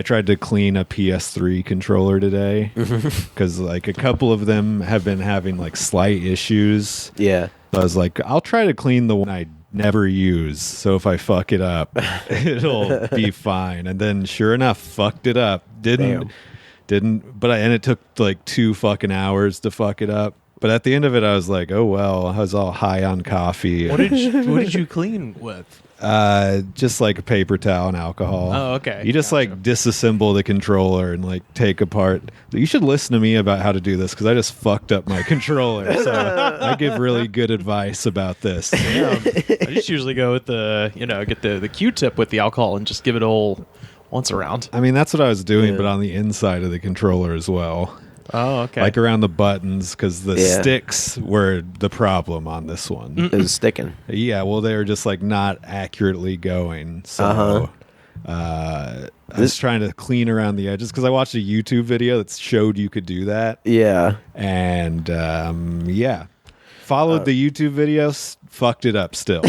I tried to clean a PS3 controller today because like a couple of them have been having like slight issues. Yeah. So I was like, I'll try to clean the one I never use. So if I fuck it up, it'll be fine. And then sure enough, fucked it up. And it took like 2 fucking hours to fuck it up. But at the end of it, I was like, oh, well, I was all high on coffee. What did you clean with? Just like a paper towel and alcohol. Oh, okay. You just like disassemble the controller and like take apart. You should listen to me about how to do this because I just fucked up my controller. So I give really good advice about this. Yeah, I just usually go with get the Q-tip with the alcohol and just give it all once around. I mean, that's what I was doing, but on the inside of the controller as well. Oh, okay. Like around the buttons, because the sticks were the problem on this one. It was sticking. Yeah, well, they were just like not accurately going. So I was trying to clean around the edges because I watched a YouTube video that showed you could do that. Yeah. And followed the YouTube videos, fucked it up still.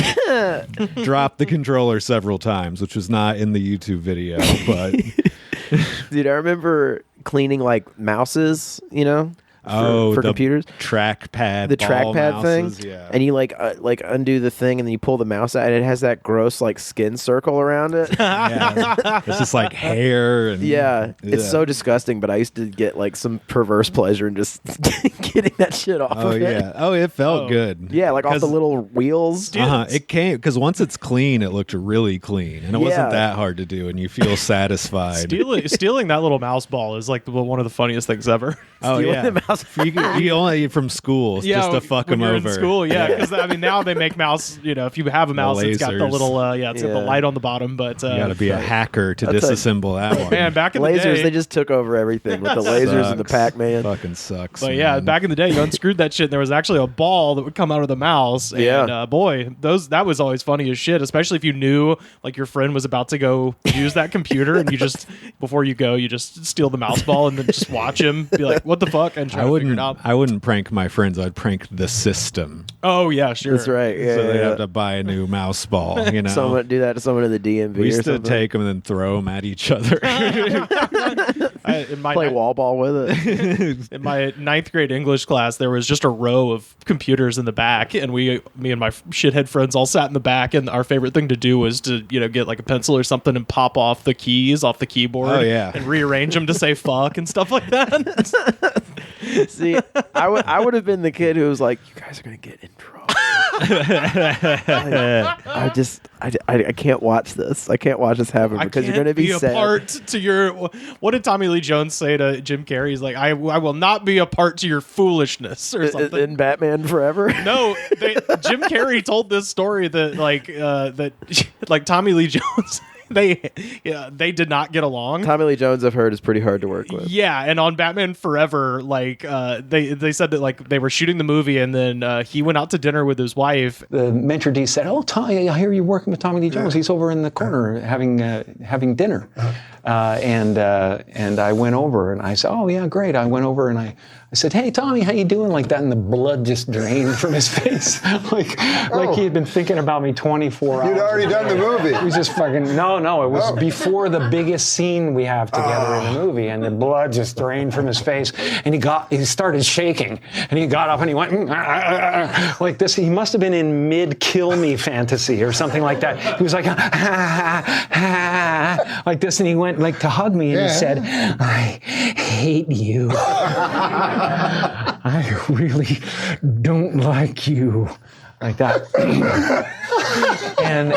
Dropped the controller several times, which was not in the YouTube video, but... Dude, I remember cleaning like mouses, for computers. Trackpad, the trackpad thing, yeah. And you like undo the thing, and then you pull the mouse out, and it has that gross like skin circle around it. Yeah, it's just like hair, and it's so disgusting. But I used to get like some perverse pleasure in just getting that shit off. of it. It felt good. Yeah, like off the little wheels. It came because once it's clean, it looked really clean, and it wasn't that hard to do, and you feel satisfied. Stealing that little mouse ball is like one of the funniest things ever. Stealing the mouse. You just from school just to fuck them over. In school, because I mean now they make mouse. If you have a mouse, it's got the little it's got the light on the bottom. But you got to be a hacker to disassemble that one. Man, back in the lasers, day, they just took over everything with the lasers and the Pac-Man. Fucking sucks. But back in the day, you unscrewed that shit, and there was actually a ball that would come out of the mouse. And boy, that was always funny as shit. Especially if you knew like your friend was about to go use that computer, and you just before you go, you just steal the mouse ball and then just watch him be like, "What the fuck?" and try to figure it out. I wouldn't prank my friends. I'd prank the system. Oh yeah, sure. That's right. Yeah, so they'd have to buy a new mouse ball. Someone do that to someone in the DMV. We used or to take them and then throw them at each other. Play wall ball with it. In my 9th grade English class, there was just a row of computers in the back, and me and my shithead friends all sat in the back, and our favorite thing to do was to get like a pencil or something and pop off the keys off the keyboard and rearrange them to say fuck and stuff like that. See, I would have been the kid who was like, "You guys are gonna get in trouble." I can't watch this. I can't watch this happen because you're gonna be sad. A part to your. What did Tommy Lee Jones say to Jim Carrey? He's like, I will not be a part to your foolishness or something. In Batman Forever. No, Jim Carrey told this story that like Tommy Lee Jones. They did not get along. Tommy Lee Jones, I've heard, is pretty hard to work with. Yeah, and on Batman Forever, like they said that like they were shooting the movie, and then he went out to dinner with his wife. The mentor D said, "Oh, Tommy, I hear you're working with Tommy Lee Jones. He's over in the corner having dinner." And I went over and I said, "Oh yeah, great." I went over and I said, "Hey Tommy, how you doing?" Like that, and the blood just drained from his face, like he had been thinking about me 24 hours. You'd already done the movie. It was just fucking no. It was before the biggest scene we have together in the movie, and the blood just drained from his face, and he started shaking, and he got up and he went like this. He must have been in mid kill me fantasy or something like that. He was like like this, and he went like to hug me, and he said, "I hate you. I really don't like you." Like that. and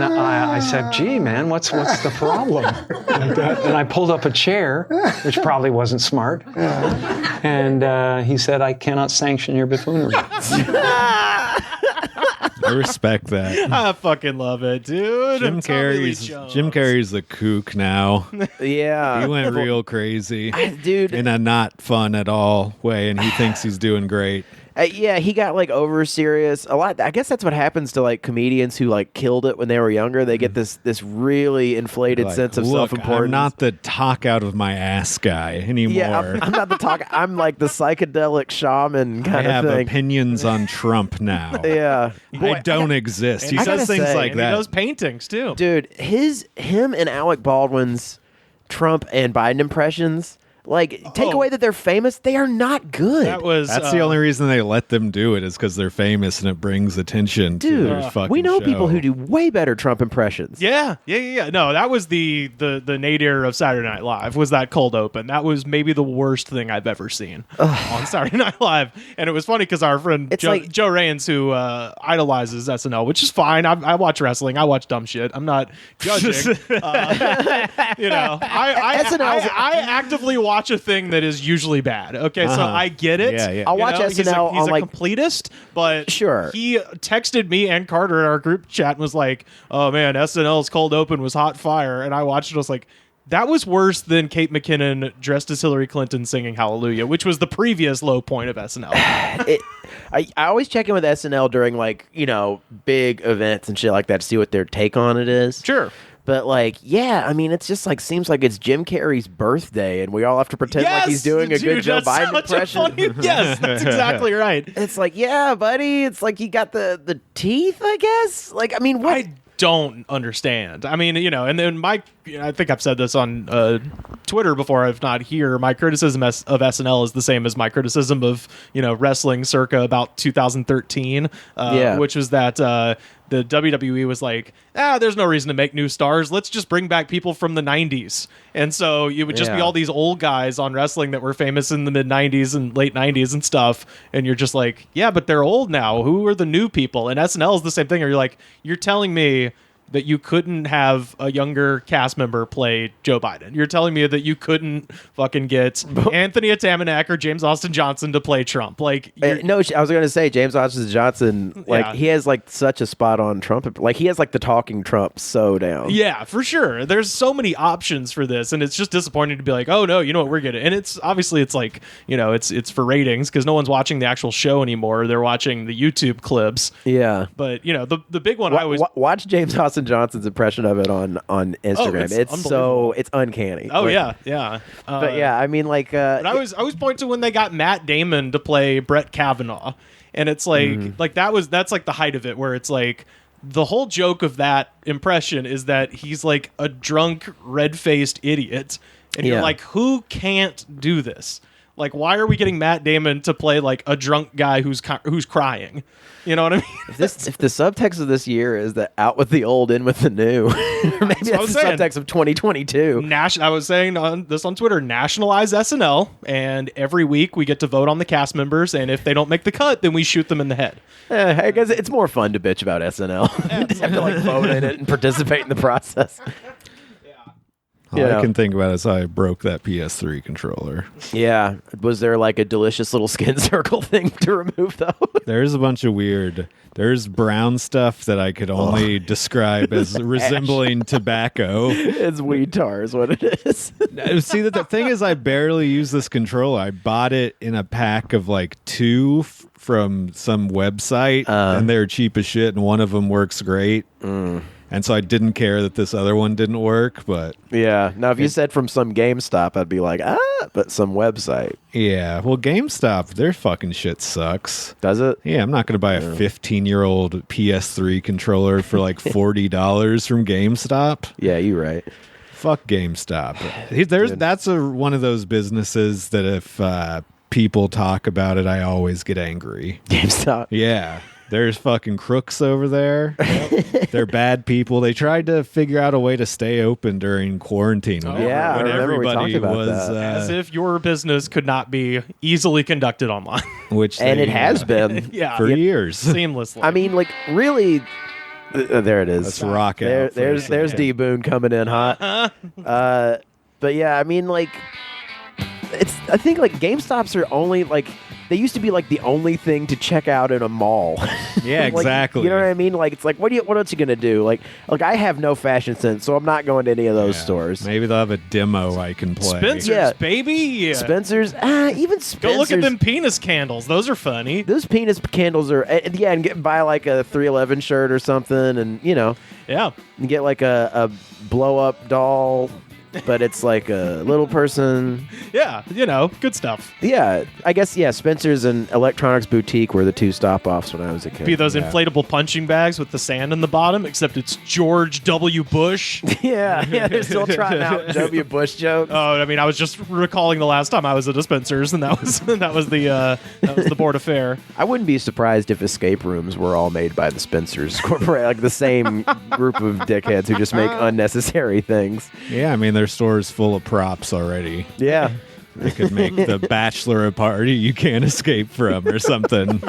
I said, "Gee, man, what's the problem?" Like that. And I pulled up a chair, which probably wasn't smart. And he said, "I cannot sanction your buffoonery." I respect that. I fucking love it, dude. Jim Carrey's the kook now. Yeah. He went real crazy. Dude. In a not fun at all way, and he thinks he's doing great. Yeah, he got like over serious a lot. I guess that's what happens to like comedians who like killed it when they were younger. They get this really inflated sense of self-importance. I'm not the talk out of my ass guy anymore. Yeah, I'm not the talk. I'm like the psychedelic shaman kind of thing. I have opinions on Trump now. Yeah, I don't exist. He says things like that. He does paintings too, dude. Him and Alec Baldwin's Trump and Biden impressions. Like, take away that they're famous, they are not good. That's the only reason they let them do it is because they're famous and it brings attention to their fucking we know show. people who do way better Trump impressions. Yeah. No, that was the nadir of Saturday Night Live, was that cold open. That was maybe the worst thing I've ever seen on Saturday Night Live. And it was funny because our friend Joe Rayans, who idolizes SNL, which is fine. I watch wrestling. I watch dumb shit. I'm not judging. I actively watch a thing that is usually bad. Okay, so I get it. Yeah. I'll watch SNL. He's a completist, but sure. He texted me and Carter in our group chat and was like, "Oh man, SNL's cold open was hot fire," and I watched it. I was like, that was worse than Kate McKinnon dressed as Hillary Clinton singing Hallelujah, which was the previous low point of SNL. I always check in with SNL during big events and shit like that to see what their take on it is. Sure. But it's just seems like it's Jim Carrey's birthday, and we all have to pretend like he's doing a good Joe Biden impression. Yes, that's exactly right. It's like, yeah, buddy. It's like you got the teeth, I guess. What? I don't understand. And then I think I've said this on Twitter before, if not here. My criticism of SNL is the same as my criticism of wrestling circa about 2013, which was that. The WWE was like, there's no reason to make new stars. Let's just bring back people from the 90s. And so it would just be all these old guys on wrestling that were famous in the mid-90s and late 90s and stuff. And you're just like, yeah, but they're old now. Who are the new people? And SNL is the same thing. Or you're like, you're telling me that you couldn't have a younger cast member play Joe Biden. You're telling me that you couldn't fucking get Anthony Atamanak or James Austin Johnson to play Trump. No, I was going to say James Austin Johnson, he has such a spot on Trump. He has the talking Trump so down. Yeah, for sure. There's so many options for this, and it's just disappointing to be like, oh no, you know what, we're getting. And it's obviously it's for ratings because no one's watching the actual show anymore. They're watching the YouTube clips. Yeah. But the big one I was watch James Austin Johnson's impression of it on Instagram. It's uncanny. Oh yeah. But yeah, but I was pointing to when they got Matt Damon to play Brett Kavanaugh, and it's that's the height of it, where it's like the whole joke of that impression is that he's like a drunk, red-faced idiot, and you're like, who can't do this? Like, why are we getting Matt Damon to play a drunk guy who's crying? You know what I mean? If the subtext of this year is that out with the old, in with the new, or maybe that's the subtext of 2022. I was saying on Twitter, nationalize SNL, and every week we get to vote on the cast members, and if they don't make the cut, then we shoot them in the head. I guess it's more fun to bitch about SNL. Just have to vote in it and participate in the process. All I can think about is how I broke that PS3 controller. Yeah. Was there a delicious little skin circle thing to remove, though? There's a bunch of there's brown stuff that I could only describe as resembling tobacco. It's weed tar is what it is. See, the thing is, I barely use this controller. I bought it in a pack of 2 from some website, and they're cheap as shit, and one of them works great. And so I didn't care that this other one didn't work, but... Yeah. Now, if you said from some GameStop, I'd be like, but some website. Yeah. Well, GameStop, their fucking shit sucks. Does it? Yeah, I'm not going to buy a 15-year-old PS3 controller for $40 from GameStop. Yeah, you're right. Fuck GameStop. That's one of those businesses that if people talk about it, I always get angry. GameStop? Yeah. There's fucking crooks over there. They're bad people. They tried to figure out a way to stay open during quarantine. When everybody was as if your business could not be easily conducted online, it has been for years seamlessly. Really. There it is. Let's rock out. There's D Boone coming in hot. But yeah, I think GameStops are only they used to be the only thing to check out in a mall. Yeah, exactly. You know what I mean? It's what else you gonna do? I have no fashion sense, so I'm not going to any of those stores. Maybe they'll have a demo I can play. Spencer's, baby. Yeah. Spencer's, even Spencer's. Go look at them penis candles. Those are funny. Those penis candles are, and buy a 311 shirt or something, and Yeah. and get a blow up doll. but it's like a little person. Yeah, good stuff. Yeah, I guess, Spencer's and Electronics Boutique were the two stop-offs when I was a kid. Be those inflatable punching bags with the sand in the bottom, except it's George W. Bush. yeah, they're still trotting out W. Bush jokes. Oh, I mean, I was just recalling the last time I was at a Spencer's, and that was the board affair. I wouldn't be surprised if escape rooms were all made by the Spencer's Corporate, like the same group of dickheads who just make unnecessary things. Yeah, I mean, their store's full of props already. Yeah. They could make the bachelor party you can't escape from or something.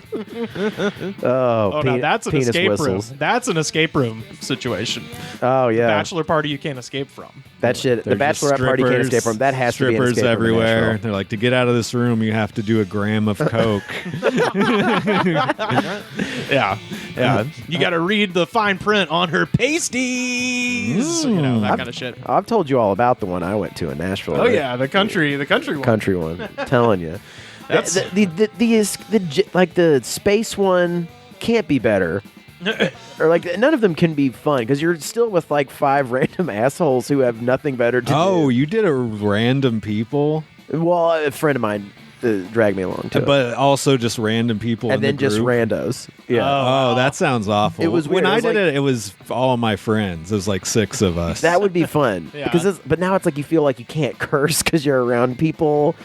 Now that's an escape whistles. room. That's an escape room situation. Oh, yeah. Bachelor party you can't escape from. That shit, the They're just bachelorette party can't strippers- escape from. That has to be an strippers escape room in everywhere. Nashville. They're like, to get out of this room, you have to do a gram of coke. Yeah. You got to read the fine print on her pasties. That kind of shit. I've told you all about the one I went to in Nashville. Oh right? yeah, the country one. Country one. Telling you. That's- the space one can't be better. Or like none of them can be fun because you're still with like 5 random assholes who have nothing better to do. Oh, you did a random people? Well, a friend of mine dragged me along to it. But also just random people And in then the just group? randos. Yeah. Oh, that sounds awful. It was weird. When It I was did like- it, it was all my friends. It was like 6 of us. That would be fun. Yeah. But now it's like you feel like you can't curse because you're around people.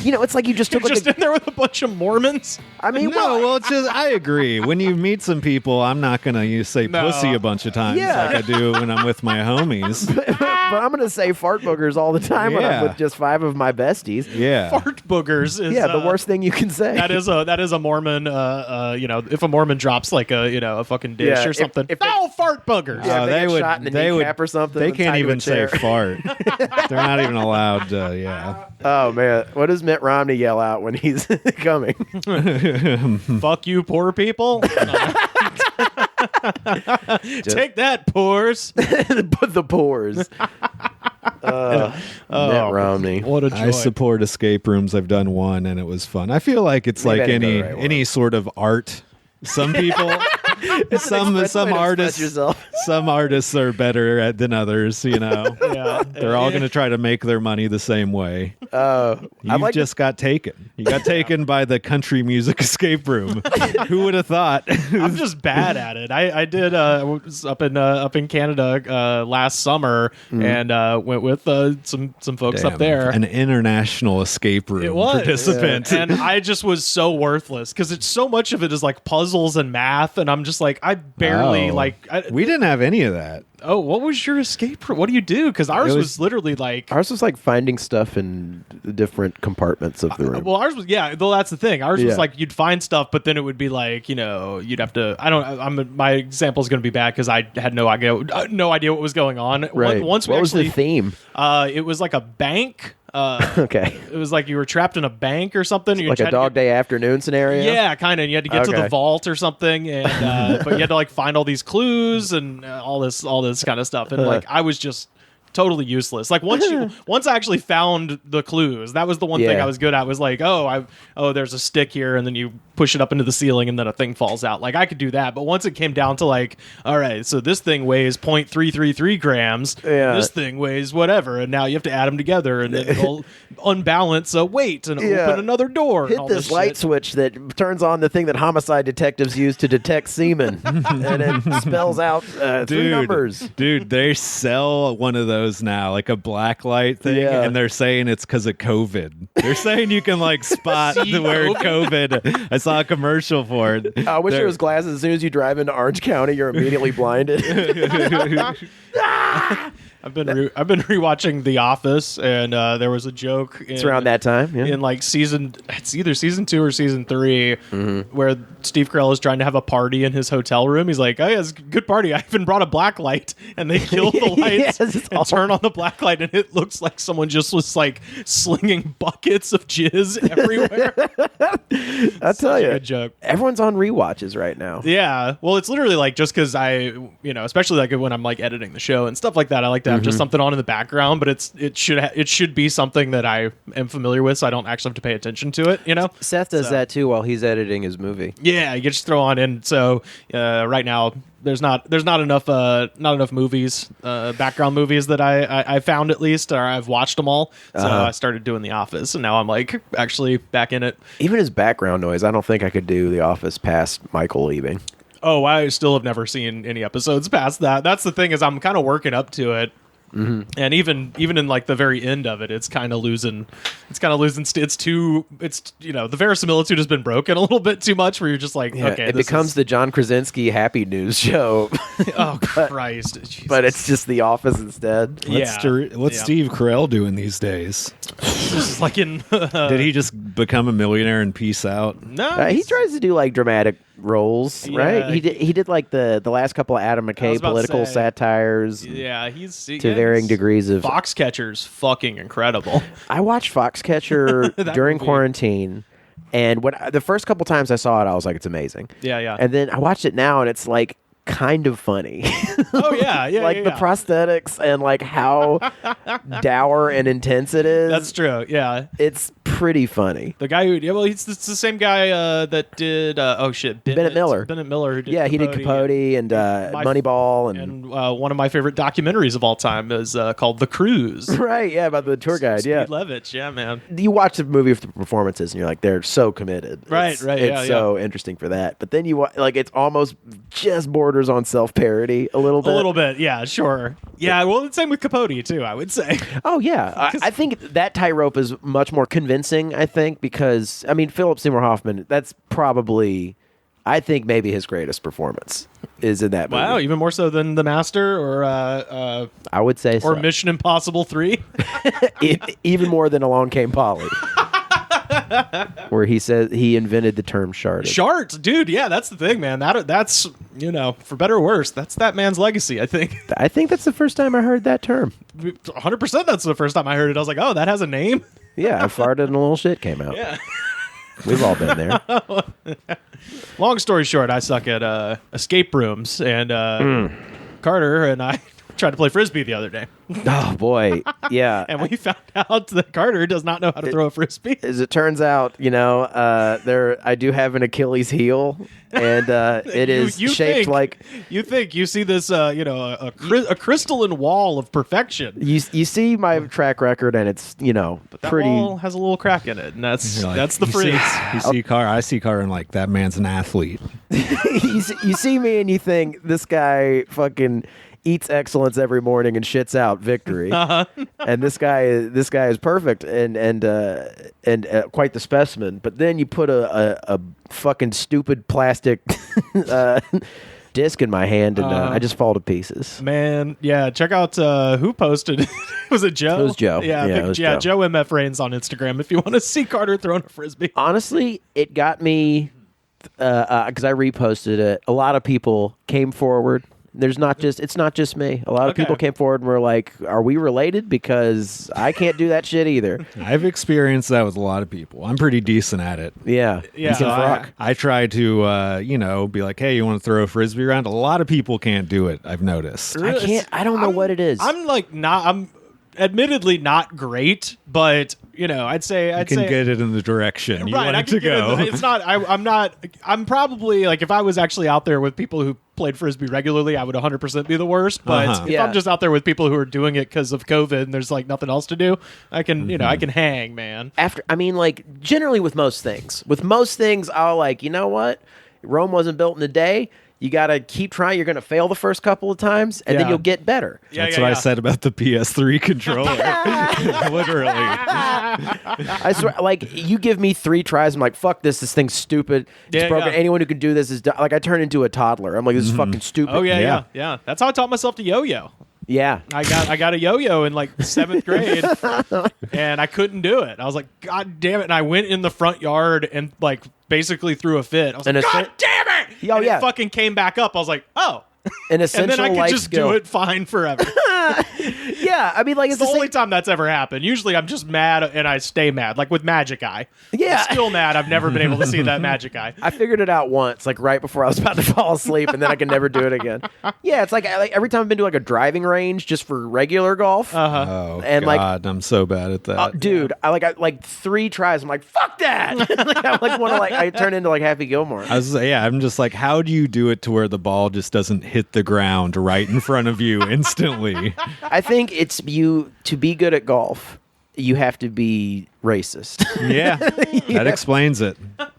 It's like you just You're took just like in there with a bunch of Mormons. I mean, No, it's just, I agree. When you meet some people, I'm not going to say No. pussy a bunch of times Yeah. like I do when I'm with my homies. but I'm going to say fart boogers all the time when I'm Yeah. with just 5 of my besties. Yeah. Fart boogers is Yeah, the worst thing you can say. That is a Mormon. If a Mormon drops like a fucking dish Yeah, or if- something. if they- fart boogers. Yeah, if they get would. shot in the They would. kneecap or something They and can't tied to a even say chair. fart. They're not even allowed. Yeah. Oh, man. What does Mitt Romney yell out when he's coming? Fuck you, poor people. Take that, poors. the pores. Mitt Romney. What a joy. I support escape rooms. I've done one, and it was fun. I feel like it's Maybe I like didn't go any the right one. any sort of art. Some people, some Express way to artists, express yourself. some artists are better at than others. Yeah. They're all going to try to make their money the same way. I You like just got taken. You got taken by the country music escape room. Who would have thought? I'm just bad at it. I did was up in Canada last summer and went with some folks up there. An international escape room It was participant. and I just was so worthless because it's so much of it is like puzzles and math, and I'm just like I barely Oh. We didn't have any of that. Oh, what was your escape room? What do you do? Because ours It was, was- literally like. Ours was like finding stuff in the different compartments of the room. Well, ours was though that's the thing. Ours Yeah. was like you'd find stuff, but then it would be like you'd have to. My example is going to be bad because I had no idea what was going on. Right. Once we what was actually, the theme? it was like a bank. Okay. It was like you were trapped in a bank or something. You Like had a to dog get- day afternoon scenario? Yeah, kind of. And you had to get to the Okay. vault or something, and but you had to like find all these clues and all this kind of stuff. And like I was just totally useless. Like once I actually found the clues, that was the one thing Yeah. I was good at. Was like, there's a stick here, and then you push it up into the ceiling, and then a thing falls out. Like I could do that, but once it came down to like, all right, so this thing weighs 0.333 grams. Yeah. This thing weighs whatever, and now you have to add them together, and then it'll unbalance a weight and Yeah. open another door. and Hit all this light shit. switch that turns on the thing that homicide detectives use to detect semen, and it spells out 3 numbers. Dude, they sell one of those now, like a black light thing, Yeah. and they're saying it's because of COVID. They're saying you can like spot See where COVID. I saw a commercial for it. I wish They're- there was glasses. As soon as you drive into Orange County, you're immediately blinded. I've been rewatching The Office, and there was a joke. It's around that time. Yeah. in like it's either season 2 or season 3, where Steve Carell is trying to have a party in his hotel room. He's like, "Oh, yeah, it's a good party. I even brought a black light," and they kill the lights Yes, it's and turn on the black light, and it looks like someone just was like slinging buckets of jizz everywhere. I tell Such a you, good joke. everyone's on rewatches right now. Yeah, well, it's literally like just because I, especially like when I'm like editing the show and stuff like that, I like to have just something on in the background, but it should be something that I am familiar with, so I don't actually have to pay attention to it. Seth does that too while he's editing his movie. Yeah, you just throw on in. So right now there's not enough movies, background movies that I found, at least, or I've watched them all. So I started doing The Office, and now I'm like actually back in it. Even his background noise, I don't think I could do The Office past Michael leaving. Oh, I still have never seen any episodes past that. That's the thing, is I'm kind of working up to it. And even in like the very end of it, it's kind of losing. It's too. It's the verisimilitude has been broken a little bit too much. Where you're just like, okay, it becomes the John Krasinski Happy News show. Oh Christ! Jesus. But it's just The Office instead. What's Steve Carell doing these days? Just like in. Did he just become a millionaire and peace out? No, he tries to do like dramatic roles, right? He did like the last couple of Adam McKay political satires. Yeah, he's to varying degrees of. Foxcatcher's fucking incredible. I watched Foxcatcher during quarantine, and when the first couple times I saw it, I was like, it's amazing. Yeah. And then I watched it now, and it's like kind of funny. Oh yeah, like the prosthetics and like how dour and intense it is. That's true. Yeah, it's pretty funny. The guy it's the same guy that did Bennett Miller. Bennett Miller. Who did he did Capote and Moneyball and one of my favorite documentaries of all time is called The Cruise. Right, yeah, about the tour guide. Steve Levitch, yeah, man. You watch the movie with the performances and you're like, they're so committed. Right, It's so interesting for that. But then it's almost just borders on self-parody a little bit. A little bit, yeah, sure. Yeah, well, the same with Capote too, I would say. Oh yeah, I think that tightrope is much more convincing. I think because Philip Seymour Hoffman. That's probably, I think maybe his greatest performance is in that movie. Wow, even more so than The Master or I would say so. Or Mission Impossible 3. Even more than Along Came Polly. Where he says he invented the term sharding. Shart, dude, yeah, that's the thing, man. That's for better or worse, that's that man's legacy, I think. I think that's the first time I heard that term. 100% that's the first time I heard it. I was like, oh, that has a name? Yeah, I farted and a little shit came out. Yeah. We've all been there. Long story short, I suck at escape rooms, and Carter and I tried to play Frisbee the other day. Oh, boy. Yeah. And we found out that Carter does not know how to throw a Frisbee. As it turns out, I do have an Achilles heel, and it is shaped like... You see this, a crystalline wall of perfection. You see my track record, and it's, but that pretty... wall has a little crack in it, and that's the phrase. I see Carter, and like, that man's an athlete. you see me, and you think, this guy fucking... eats excellence every morning and shits out victory. And this guy is perfect and quite the specimen. But then you put a fucking stupid plastic disc in my hand and I just fall to pieces. Man, yeah. Check out who posted. Was it Joe? It was Joe. Yeah, Joe MF Reigns on Instagram. If you want to see Carter throwing a Frisbee. Honestly, it got me because I reposted it. A lot of people came forward. It's not just me. A lot of people came forward and were like, are we related? Because I can't do that shit either. I've experienced that with a lot of people. I'm pretty decent at it. Yeah. So I try to, be like, hey, you want to throw a Frisbee around? A lot of people can't do it, I've noticed. I don't know what it is. I'm admittedly not great, but I'd say get it in the direction you want it to go. It's not. I'm probably like, if I was actually out there with people who played Frisbee regularly, I would 100% be the worst. But if I'm just out there with people who are doing it because of COVID and there's like nothing else to do, I can I can hang, man. Generally with most things, I'll like, you know what? Rome wasn't built in a day. You got to keep trying. You're going to fail the first couple of times, and then you'll get better. That's what I said about the PS3 controller. Literally. I swear, like, you give me 3 tries, I'm like, fuck this thing's stupid. It's broken. Anyone who can do this is... Like, I turn into a toddler. I'm like, this is fucking stupid. Oh, yeah. That's how I taught myself to yo-yo. Yeah. I got a yo-yo in like 7th grade, and I couldn't do it. I was like, God damn it. And I went in the front yard and like basically threw a fit. I was like, God damn it! Oh, and it fucking came back up. I was like, oh. An essential and then I could life just skill. do it fine forever. Yeah, I mean, like It's the only time that's ever happened. Usually I'm just mad and I stay mad. Like with Magic Eye. Yeah. I'm still mad. I've never been able to see that Magic Eye. I figured it out once, like right before I was about to fall asleep, and then I can never do it again. Yeah, it's like every time I've been to like a driving range just for regular golf. Oh, And, God, I'm so bad at that. Dude, I like 3 tries. I'm like, fuck that. Like, I like want to I turn into like Happy Gilmore. I'm just like, how do you do it to where the ball just doesn't hit the ground right in front of you instantly? I think it's to be good at golf, you have to be racist. Yeah, that explains it.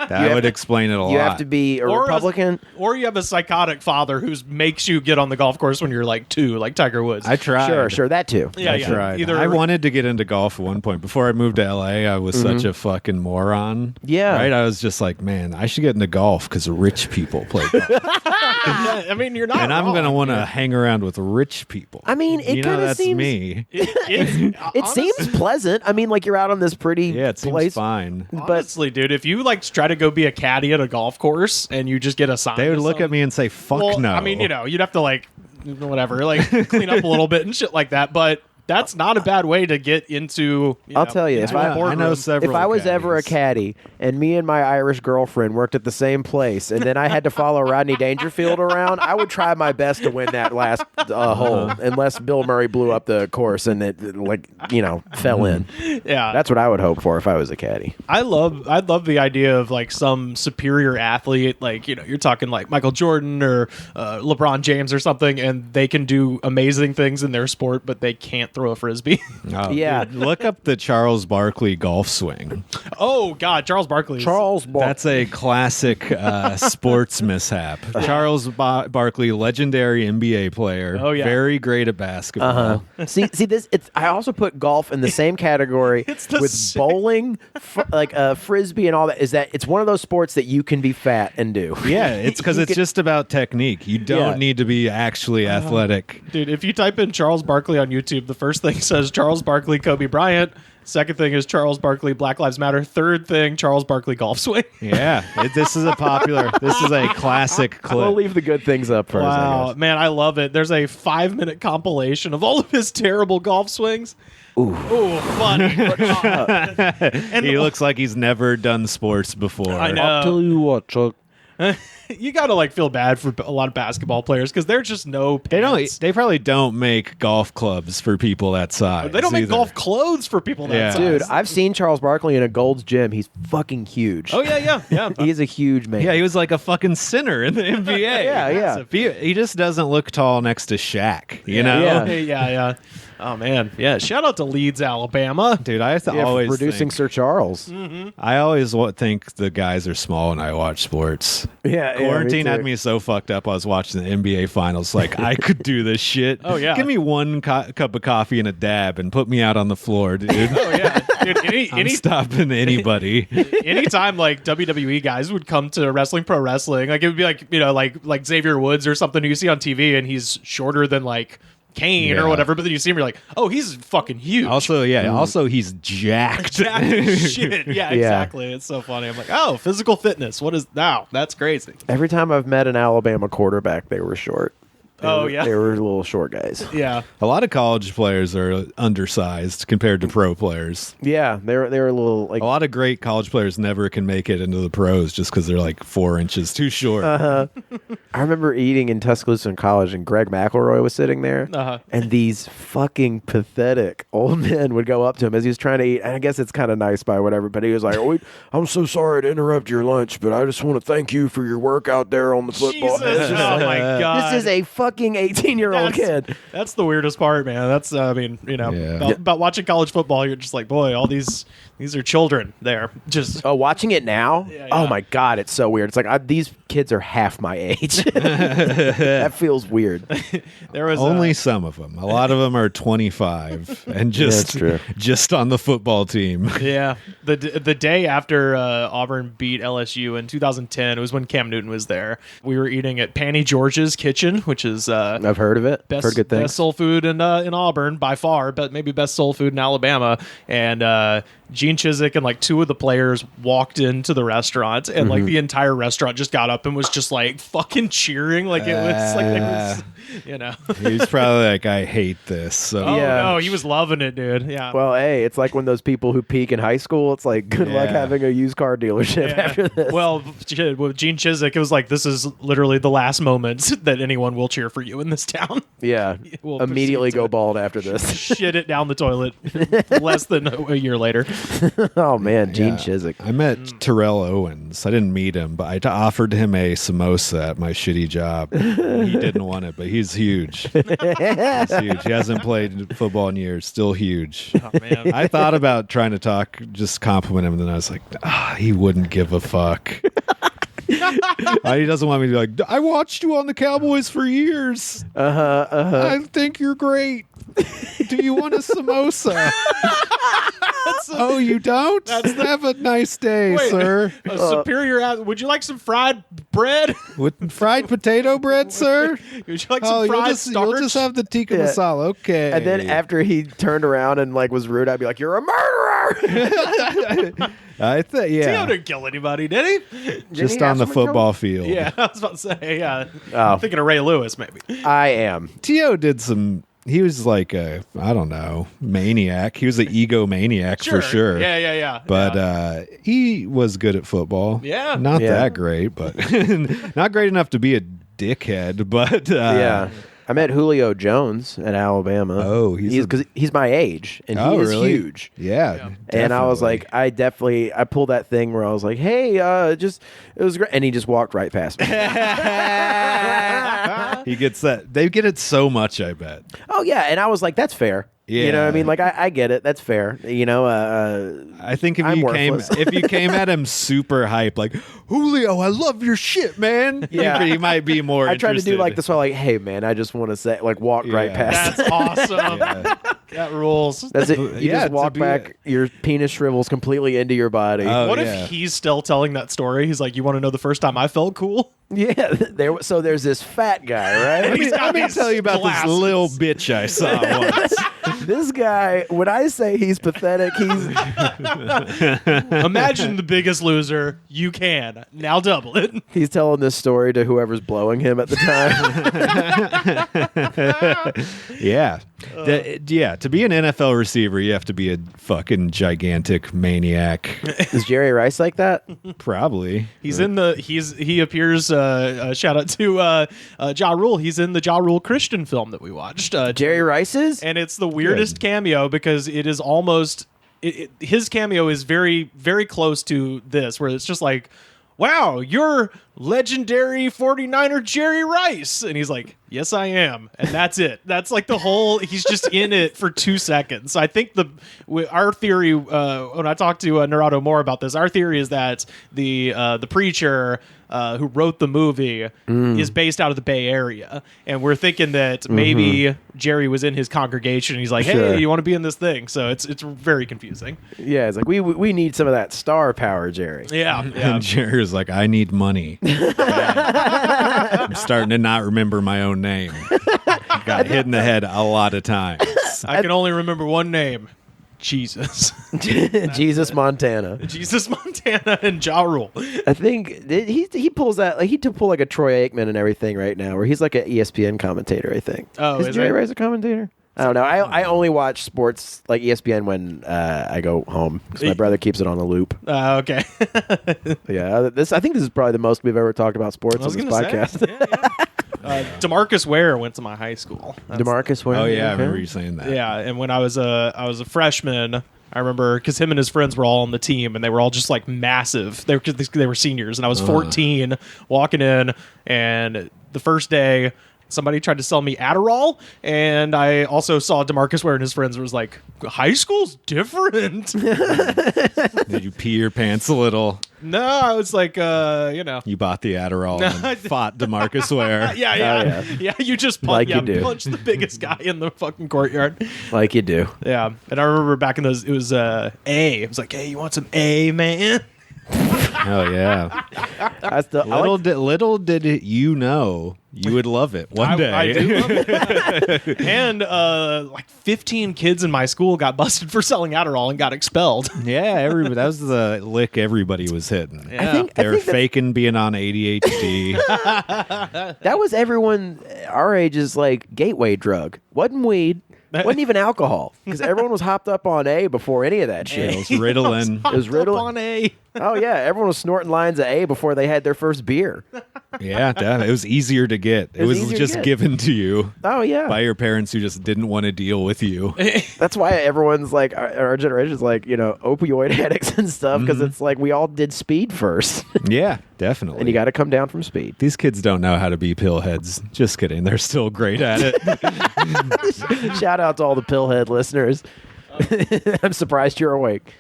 That would explain it a lot. You have to be a Republican. Or you have a psychotic father who makes you get on the golf course when you're like 2, like Tiger Woods. I tried. Sure, that too. Yeah, I tried. I wanted to get into golf at one point. Before I moved to LA, I was such a fucking moron. Yeah. Right? I was just like, man, I should get into golf because rich people play golf. I mean, you're not And I'm going to wrong. want to hang around with rich people. I mean, it kind of that's seems me. It seems pleasant. I mean, like you're out on this pretty Yeah, it seems place. fine. But Honestly, dude, if you like try to go be a caddy at a golf course and you just get assigned, They would to look at some- me and say, fuck well, no. I mean, you'd have to like whatever, like clean up a little bit and shit like that. But that's not a bad way to get into. I'll tell you, into if a I boardroom. know several if I was ever a caddies. caddy and me and my Irish girlfriend worked at the same place and then I had to follow Rodney Dangerfield around, I would try my best to win that last hole, unless Bill Murray blew up the course and it fell in. Yeah, That's what I would hope for if I was a caddy. I love the idea of like some superior athlete, like you're talking like Michael Jordan or LeBron James or something, and they can do amazing things in their sport, but they can't throw a frisbee. Oh, Yeah. dude, look up the Charles Barkley golf swing. Oh God, Charles Barkley. That's a classic sports mishap. Charles Barkley, legendary NBA player. Oh, yeah. Very great at basketball. See this. I also put golf in the same category the with same. bowling, frisbee, and all that. Is that it's one of those sports that you can be fat and do. Yeah, it's because it's just about technique. You don't Yeah. need to be actually athletic. Dude, if you type in Charles Barkley on YouTube, the first thing says Charles Barkley, Kobe Bryant. Second thing is Charles Barkley, Black Lives Matter. Third thing, Charles Barkley golf swing. Yeah, this is a classic clip. We'll leave the good things up first. I Wow, guess. man, I love it. There's a 5-minute compilation of all of his terrible golf swings. Ooh, funny. And He looks like he's never done sports before. I know. Tell you what, Chuck. You gotta like feel bad for a lot of basketball players because they're just no They don't. pants. They probably don't make golf clubs for people that size. They don't make either. golf clothes for people that Yeah. size. Dude, I've seen Charles Barkley in a Gold's Gym. He's fucking huge. Oh yeah. He is a huge man. Yeah, he was like a fucking sinner in the NBA. Yeah. He just doesn't look tall next to Shaq. You know, Yeah. yeah. Oh man, yeah. Shout out to Leeds, Alabama. dude. I Yeah, for always producing think, Sir Charles. I always think the guys are small when I watch sports. Yeah, Quarantine had me so fucked up. I was watching the NBA finals. Like I could do this shit. Oh, yeah. give me one cup of coffee and a dab and put me out on the floor, dude. Oh yeah, dude. I'm stopping anybody. Anytime like WWE guys would come to pro wrestling, like it would be like like Xavier Woods or something you see on TV, and he's shorter than like Kane Yeah. or whatever. But then you see him, you're like, oh, he's fucking huge. Also, Also, he's jacked. Jacked as shit. Yeah, Yeah. exactly. It's so funny. I'm like, oh, physical fitness. What is now? That's crazy. Every time I've met an Alabama quarterback, they were short. They were little short guys. Yeah. A lot of college players are undersized compared to pro players. Yeah, they were a little like A lot of great college players never can make it into the pros just because they're like 4 inches too short. I remember eating in Tuscaloosa in college, and Greg McElroy was sitting there, and these fucking pathetic old men would go up to him as he was trying to eat. And I guess it's kind of nice by whatever, but he was like, "Oh, I'm so sorry to interrupt your lunch, but I just want to thank you for your work out there on the football." Jesus. Oh my god. This is a fucking 18-year-old kid. That's the weirdest part, man. That's I mean, Yeah. about watching college football, you're just like, boy, all these are children there. Just Oh, watching it now? Yeah, Oh yeah. my god, it's so weird. It's like these kids are half my age. That feels weird. there was Only some of them. A lot of them are 25 and That's true. just on the football team. yeah. The day after Auburn beat LSU in 2010, it was when Cam Newton was there. We were eating at Panny George's Kitchen, which is I've heard of it. best heard good things. best soul food in Auburn by far, but maybe best soul food in Alabama. And Gene Chizik and like 2 of the players walked into the restaurant, and like the entire restaurant just got up and was just like fucking cheering, like it was like He's probably like, I hate this. So Oh, Yeah. no, he was loving it, dude. Yeah. Well, hey, it's like when those people who peak in high school. It's like good luck Yeah. having a used car dealership Yeah. after this. Well, shit, with Gene Chiswick, it was like, this is literally the last moments that anyone will cheer for you in this town. yeah, We'll immediately proceed to go bald after this. Shit it down the toilet less than a year later. Oh man, Gene Yeah. Chiswick. I met Terrell Owens. I didn't meet him, but I offered him a samosa at my shitty job. He didn't want it, but he's huge. He's huge. He hasn't played football in years. Still huge. Oh, man. I thought about trying to just compliment him, and then I was like, he wouldn't give a fuck. He doesn't want me to be like, I watched you on the Cowboys for years. I think you're great. Do you want a samosa? Oh, you don't? Have a nice day, Wait, sir. a superior. Would you like some fried bread? With fried potato bread, sir? Would you like some fried you'll starch? just have the tikka Yeah. masala. Okay. And then after he turned around and like was rude, I'd be like, "You're a murderer!" I think, Theo yeah, didn't kill anybody, did he? just on the football field. Yeah, I was about to say, yeah. Oh. I'm thinking of Ray Lewis, maybe. I am. Tio did some. He was like I don't know, maniac. He was an egomaniac for sure. Yeah. But he was good at football. Yeah. Not Yeah. that great, but not great enough to be a dickhead. But Yeah. I met Julio Jones at Alabama. Oh, because he's my age and he Oh, is really? huge. Yeah. And I was definitely. like, I pulled that thing where I was like, hey, it was great. And he just walked right past me. He gets that. They get it so much, I bet. Oh, yeah. And I was like, that's fair. You know what I Yeah. mean? Like, I get it. That's fair. You know, I think if I'm you worthless. came at him super hype, like Julio, I love your shit, man. Yeah. he might be more. I tried to do interested. like this. So like, hey, man, I just want to say, like, walk right Yeah. past. That's awesome. Yeah. That rules. That's it. You Yeah, just to walk be back. Your penis shrivels completely into your body. Oh, What yeah. if he's still telling that story? He's like, you want to know the first time I felt cool? Yeah. So there's this fat guy, right? He's got Let me these tell you about glasses. this little bitch I saw once. This guy, when I say he's pathetic, he's Imagine the Biggest Loser. You can. Now double it. he's telling this story to whoever's blowing him at the time. Yeah. Yeah. To be an NFL receiver, you have to be a fucking gigantic maniac. Is Jerry Rice like that? Probably. He appears, shout out to Ja Rule. He's in the Ja Rule Christian film that we watched. Jerry Rice is? And it's the weirdest cameo because it is almost his cameo is very, very close to this, where it's just like, wow, you're legendary 49er Jerry Rice. And he's like, yes, I am. And that's it. That's like the whole, he's just in it for 2 seconds. I think our theory, when I talked to Narado more about this, our theory is that the preacher who wrote the movie is based out of the Bay Area. And we're thinking that maybe Jerry was in his congregation and he's like, hey, Sure. you want to be in this thing? So it's very confusing. Yeah, it's like we need some of that star power, Jerry. Yeah. And Jerry was like, I need money. I'm starting to not remember my own name. Got hit in the head a lot of times. I can only remember one name. Jesus. Jesus Montana. Jesus Montana and Ja Rule. I think he pulls that like he to pull like a Troy Aikman and everything right now, where he's like an ESPN commentator. I think. Oh, is is Jerry he? Rice a commentator? I don't know. I only watch sports like ESPN when I go home because my brother keeps it on a loop. Okay. Yeah, I think this is probably the most we've ever talked about sports I was on this gonna podcast. say. Yeah. DeMarcus Ware went to my high school. That's- DeMarcus Ware. Oh, yeah. I okay. remember you saying that. Yeah, and when I was a freshman, I remember because him and his friends were all on the team, and they were all just like massive. They were seniors, and I was 14, walking in, and the first day, somebody tried to sell me Adderall, and I also saw DeMarcus Ware and his friends was like, high school's different. Did you pee your pants a little? No, I was like, You bought the Adderall and fought DeMarcus Ware. yeah. You just Like you do. punch the biggest guy in the fucking courtyard. Like you do. Yeah, and I remember back in those, it was A. It was like, hey, you want some A, man? Oh yeah. Little did you know you would love it one day. I do love it. And like 15 kids in my school got busted for selling Adderall and got expelled. Yeah, that was the lick everybody was hitting. Yeah. They were faking being on ADHD. That was everyone our age's like gateway drug. Wasn't weed. Wasn't even alcohol, because everyone was hopped up on A before any of that shit. It was Ritalin. It was Ritalin. On A. Oh yeah, everyone was snorting lines of A before they had their first beer. Yeah, it was easier to get. It was easier to just get. given to you Oh yeah, by your parents who just didn't want to deal with you. that's why everyone's like our generation's like opioid addicts and stuff, because it's like we all did speed first, Yeah, definitely. and you got to come down from speed. These kids don't know how to be pill heads. Just kidding. They're still great at it. Shout out to all the pillhead listeners. I'm surprised you're awake.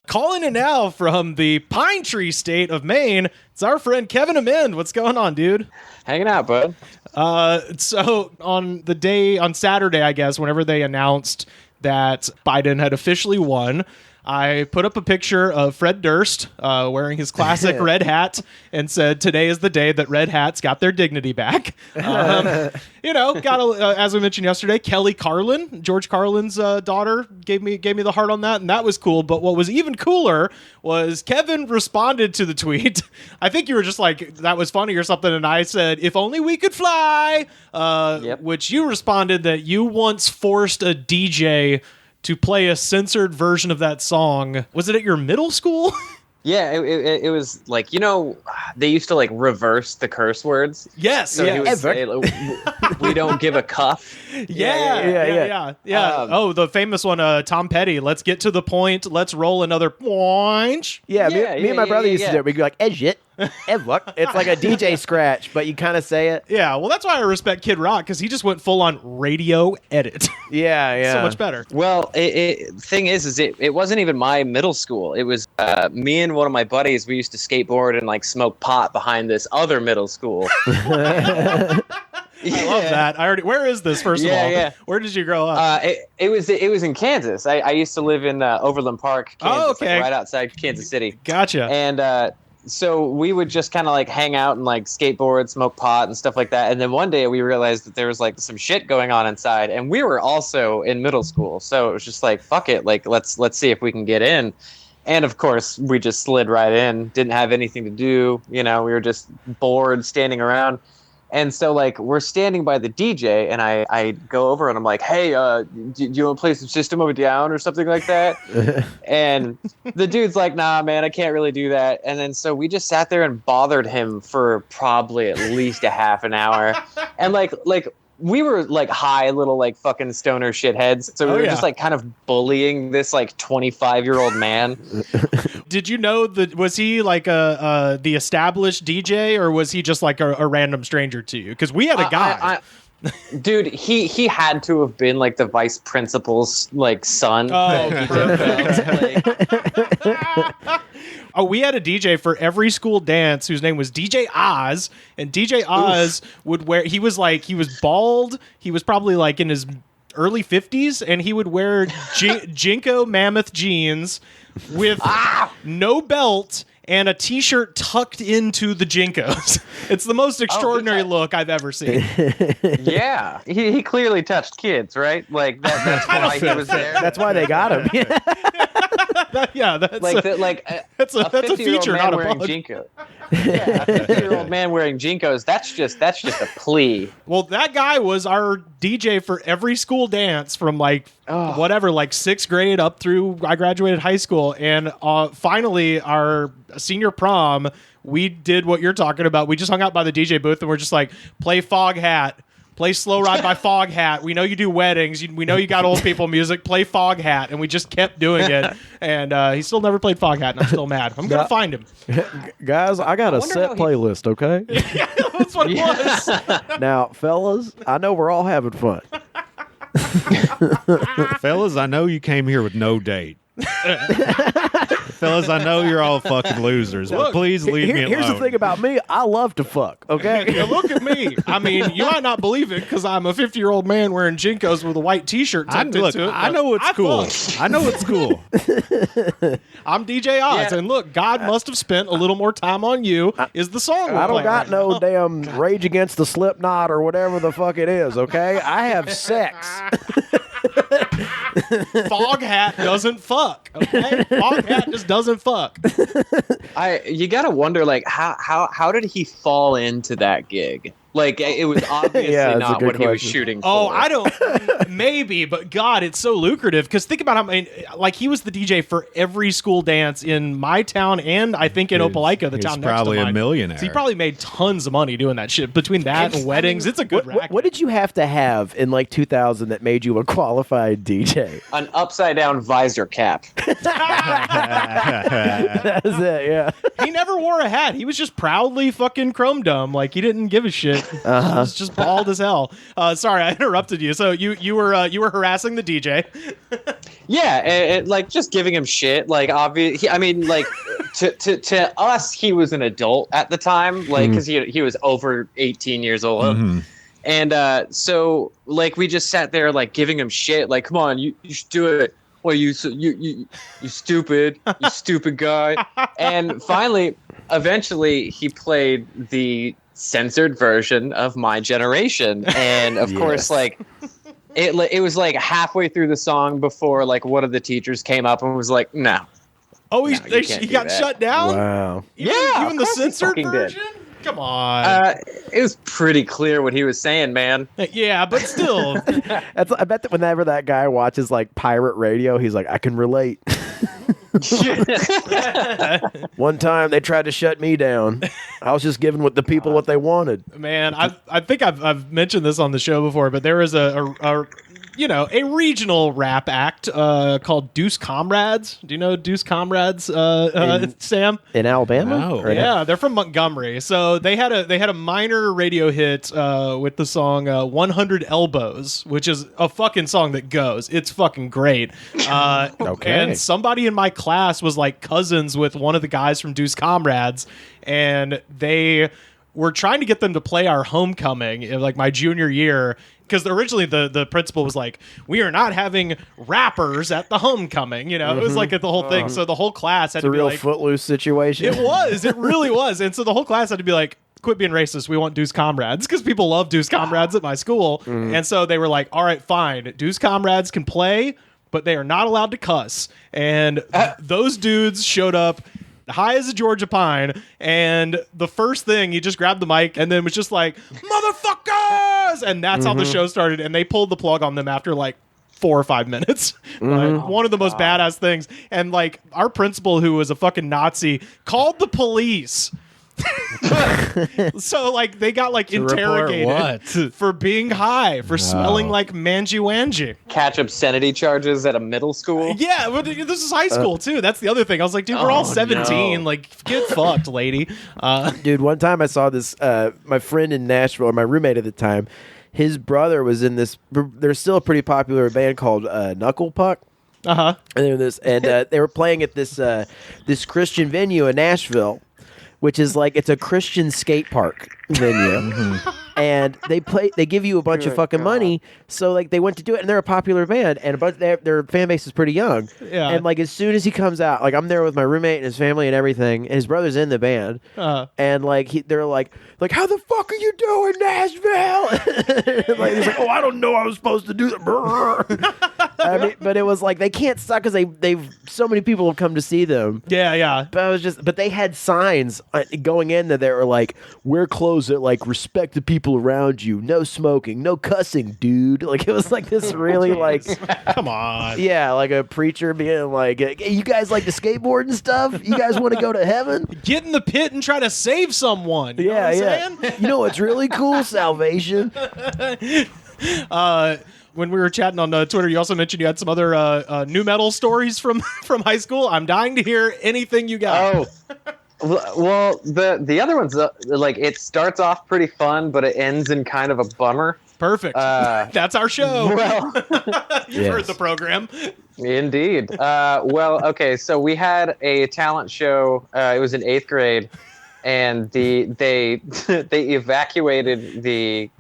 Calling in now from the Pine Tree State of Maine, it's our friend Kevin Amend. What's going on, dude? Hanging out, bud. So on Saturday, I guess, whenever they announced that Biden had officially won, I put up a picture of Fred Durst wearing his classic red hat and said, "Today is the day that red hats got their dignity back." As we mentioned yesterday, Kelly Carlin, George Carlin's daughter, gave me the heart on that, and that was cool. But what was even cooler was Kevin responded to the tweet. I think you were just like, "That was funny" or something, and I said, "If only we could fly," which you responded that you once forced a DJ to play a censored version of that song. Was it at your middle school? Yeah, it was like, they used to like reverse the curse words. Yes. So he would say, "We don't give a cuff." Yeah. The famous one, Tom Petty. Let's get to the point. Let's roll another point. Me and my brother used to do it. We'd be like, "Edge look." It's like a DJ scratch, but you kind of say it. Yeah, well, that's why I respect Kid Rock, because he just went full on radio edit. Yeah. So much better. Well, thing is it wasn't even my middle school. It was me and one of my buddies. We used to skateboard and like smoke pot behind this other middle school. I love that. Where is this, first of all? Yeah. Where did you grow up? It was in Kansas. I used to live in Overland Park, Kansas, like right outside Kansas City. Gotcha. And so we would just kind of like hang out and like skateboard, smoke pot and stuff like that. And then one day we realized that there was like some shit going on inside, and we were also in middle school. So it was just like, fuck it. Like, let's see if we can get in. And of course we just slid right in, didn't have anything to do. We were just bored standing around. And so, like, we're standing by the DJ, and I go over, and I'm like, "Hey, do you want to play some System of a Down or something like that?" And the dude's like, "Nah, man, I can't really do that." And then so we just sat there and bothered him for probably at least a half an hour. And, like we were, like, high little, like, fucking stoner shitheads. So we were just, like, kind of bullying this, like, 25-year-old man. Did you know that, was he like the established DJ, or was he just like a random stranger to you? Because we had a guy. Dude, he had to have been like the vice principal's like son. We had a DJ for every school dance whose name was DJ Oz, and DJ Oz would wear. He was bald. He was probably like in his early 50s, and he would wear Jinko mammoth jeans with no belt and a t-shirt tucked into the Jinkos. It's the most extraordinary look I've ever seen. Yeah, he clearly touched kids, right? Like that's why he was there. That's why they got him. That's a feature, not a bug. Jinko. Yeah, a 50-year-old man wearing Jinkos. That's just a plea. Well, that guy was our DJ for every school dance from like 6th grade up through I graduated high school, and finally our senior prom, we did what you're talking about. We just hung out by the DJ booth and we're just like, play Fog Hat. Play Slow Ride by Fog Hat. We know you do weddings. We know you got old people music. Play Fog Hat. And we just kept doing it. And he still never played Fog Hat, and I'm still mad. I'm going to find him. Guys, I got a set playlist, okay? Yeah, that's what it was. Now, fellas, I know we're all having fun. Fellas, I know you came here with no date. fellas, I know you're all fucking losers, but please leave me alone. Here's the thing about me. I love to fuck, okay? Yeah, look at me. I mean, you might not believe it because I'm a 50-year-old man wearing Jinkos with a white T-shirt tucked into it. I know it's cool. fuck. I know it's cool. I'm DJ Oz, Yeah. and look, God must have spent a little more time on you. Is the song? I don't we're got playing no damn Rage Against the Slipknot or whatever the fuck it is, okay? I have sex. Fog Hat doesn't fuck. Okay, Fog Hat just doesn't fuck. You gotta wonder, like, how did he fall into that gig? Like, it was obviously Yeah, that's a not good what he was question. shooting for. Oh, I don't. Maybe, but God, it's so lucrative. Because think about how many. Like, he was the DJ for every school dance in my town, and I think in Opelika, the He's town next probably to a mine. millionaire. So he probably made tons of money doing that shit. Between that and weddings, it's a good racket. What did you have to have in like 2000 that made you a qualified DJ? An upside down visor cap. That's it, yeah. He never wore a hat. He was just proudly fucking chrome dumb. Like, he didn't give a shit. He was just bald as hell. Sorry, I interrupted you. So you were harassing the DJ. Yeah, like just giving him shit. Like, obvious. I mean, like to us, he was an adult at the time, like because he was over 18 years old. And so like we just sat there like giving him shit. Like, come on, you should do it. Well, you stupid, you stupid guy. And finally, eventually, he played the censored version of My Generation, and of course, like it was like halfway through the song before like one of the teachers came up and was like, "No." Oh, he can't do got that. shut down. Wow. Even of the course he censored fucking did. version. Come on. It was pretty clear what he was saying, man. Yeah, but still. I bet that whenever that guy watches like pirate radio, he's like, I can relate. One time they tried to shut me down. I was just giving the people what they wanted. Man, I think I've mentioned this on the show before, but there is a regional rap act called Deuce Comrades. Do you know Deuce Comrades, Sam? In Alabama? No. Or in- Yeah, they're from Montgomery. So they had a minor radio hit with the song 100 Elbows, which is a fucking song that goes. It's fucking great. Okay. And somebody in my class was like cousins with one of the guys from Deuce Comrades, and they were trying to get them to play our homecoming in like my junior year. Because originally the principal was like, we are not having rappers at the homecoming. You know, it was like the whole thing. So the whole class had It's a to be real like, footloose situation. it was. It really was. And so the whole class had to be like, quit being racist. We want Deuce Comrades because people love Deuce Comrades at my school. And so they were like, all right, fine. Deuce Comrades can play, but they are not allowed to cuss. And those dudes showed up high as a Georgia pine, and the first thing he just grabbed the mic and then was just like, motherfuckers, and that's how the show started. And they pulled the plug on them after like 4 or 5 minutes. Like, one of the most badass things. And like our principal, who was a fucking Nazi, called the police. So like they got like interrogated what? for being high, for smelling like mangy-wangy. Catch obscenity charges at a middle school. Yeah, but this is high school too. That's the other thing. I was like, dude, we're all 17. no. Like, get fucked, lady. Dude, one time I saw this, my friend in Nashville, or my roommate at the time, his brother was in this, there's still a pretty popular band called Knuckle Puck. Uh-huh. And they were playing at this Christian venue in Nashville, which is like, it's a Christian skate park venue. And they give you a bunch of fucking money. So like they went to do it, and they're a popular band, and their fan base is pretty young. Yeah. And like as soon as he comes out, like I'm there with my roommate and his family and everything, and his brother's in the band. And like they're like how the fuck are you doing, Nashville? Like he's like, oh, I don't know, I was supposed to do that. I mean, but it was like they can't suck because they've so many people have come to see them. Yeah. But they had signs going in that they were like, wear clothes that like respect the people around you, no smoking, no cussing, dude. Like it was like this really like, Come on. yeah, like a preacher being like, hey, you guys like to skateboard and stuff? You guys want to go to heaven? Get in the pit and try to save someone. You know what I'm saying? You know what's really cool? Salvation. When we were chatting on Twitter, you also mentioned you had some other new metal stories from high school. I'm dying to hear anything you got. Oh, well, the other one's like it starts off pretty fun, but it ends in kind of a bummer. Perfect. That's our show. Well, You've heard the program. indeed. Well, okay. So we had a talent show. It was in 8th grade, and they evacuated the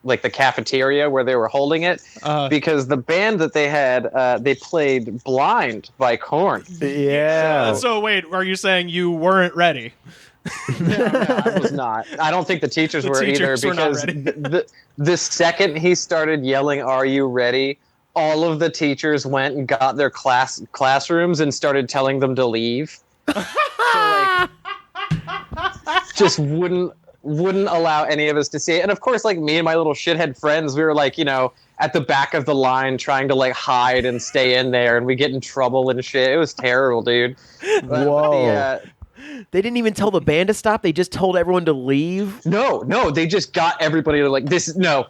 like the cafeteria where they were holding it because the band that they had they played "Blind" by Korn. Yeah. So wait, are you saying you weren't ready? No, I was not. I don't think the teachers were teachers either were not because ready. the second he started yelling, "Are you ready?" all of the teachers went and got their classrooms and started telling them to leave. So like, just wouldn't allow any of us to see it. And of course, like me and my little shithead friends, we were like, you know, at the back of the line trying to like hide and stay in there, and we get in trouble and shit. It was terrible, dude. Whoa. They didn't even tell the band to stop. They just told everyone to leave. No, they just got everybody to like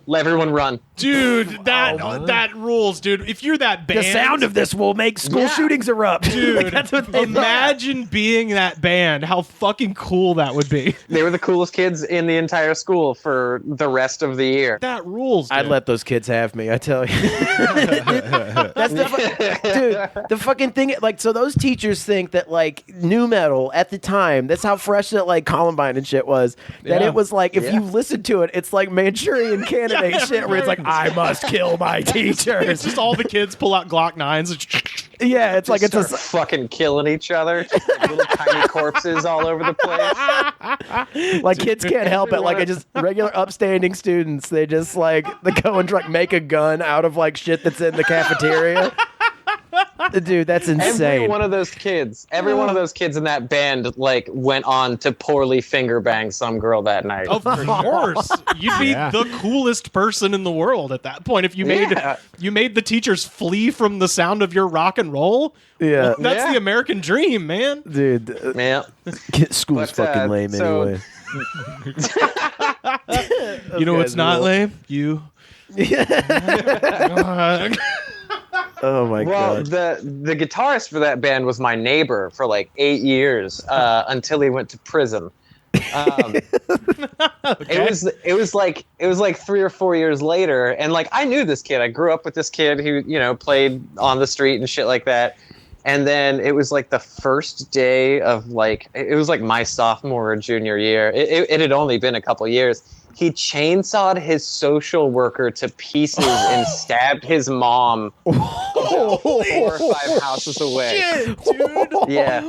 let everyone run. Dude, that rules, dude. If you're that band, The sound of this will make school shootings erupt. dude, Like, that's what they imagine being that band. How fucking cool that would be. They were the coolest kids in the entire school for the rest of the year. That rules, dude. I'd let those kids have me, I tell you. That's dude, the fucking thing, like, so those teachers think that, like, nu metal at the time, that's how fresh that, like, Columbine and shit was, that Yeah. it was like, if you listen to it, it's like Manchurian Candidate shit, where it's like, I must kill my It's teachers. just all the kids pull out Glock 9s. Yeah, it's like, it's Start a... fucking killing each other. Just like little tiny corpses all over the place. Like, kids can't help it. Like, it's just regular upstanding students. They just, like, they go and like make a gun out of, like, shit that's in the cafeteria. Dude, that's insane. Every one of those kids in that band, like, went on to poorly finger bang some girl that night. Of course, you'd be the coolest person in the world at that point if you made the teachers flee from the sound of your rock and roll. Yeah. That's the American dream, man. Dude, Yeah. school's But, fucking lame so- anyway. You know what's not rule. lame? You. Oh my Well, god. the guitarist for that band was my neighbor for like 8 years until he went to prison. It was like 3 or 4 years later, and like I knew this kid. I grew up with this kid who, you know, played on the street and shit like that. And then it was like the first day of like, it was like my sophomore or junior year. It had only been a couple years. He chainsawed his social worker to pieces and stabbed his mom about 4 or 5 houses away. Shit, dude. Yeah.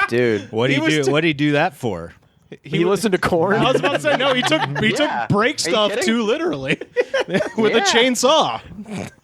Dude, What do you do? What do you do that for? he listened to Korn. I was about to say no. He took break stuff kidding? too literally with a chainsaw.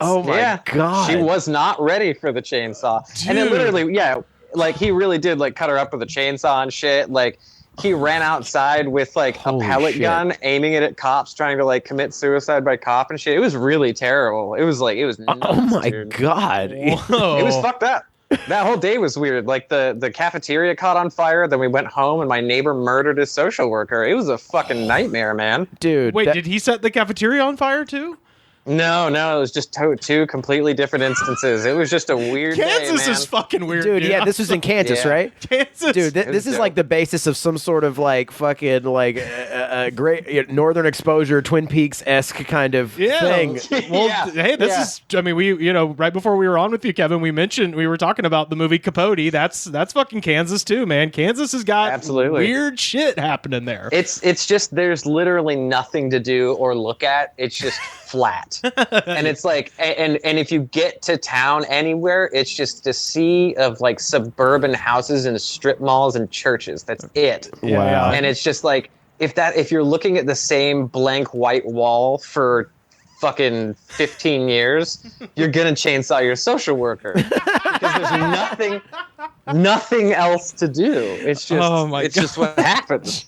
Oh my god. She was not ready for the chainsaw. And then Dude. literally, like he really did like cut her up with a chainsaw and shit. Like he ran outside with like Holy a pellet shit. gun, aiming it at cops, trying to like commit suicide by cop and shit. It was really terrible. It was nuts, Oh my dude. god. Whoa. It was fucked up. That whole day was weird. Like the cafeteria caught on fire. Then we went home and my neighbor murdered his social worker. It was a fucking nightmare, man. Dude, Wait, that- did he set the cafeteria on fire too? No, it was just two completely different instances. It was just a weird Kansas day, man. is fucking weird, dude, yeah, this was in Kansas, Yeah. right? Kansas. Dude, this was is dope. like the basis of some sort of like fucking like great Northern Exposure, Twin Peaks esque kind of thing. Well, Yeah. hey, this Yeah. is. I mean, right before we were on with you, Kevin, we were talking about the movie Capote. That's fucking Kansas too, man. Kansas has got Absolutely. weird shit happening there. It's just there's literally nothing to do or look at. It's just flat, and it's like and if you get to town anywhere, it's just a sea of like suburban houses and strip malls and churches. That's it. Wow. And it's just like if you're looking at the same blank white wall for fucking 15 years, you're gonna chainsaw your social worker because there's nothing else to do. It's just Oh my it's just what happens.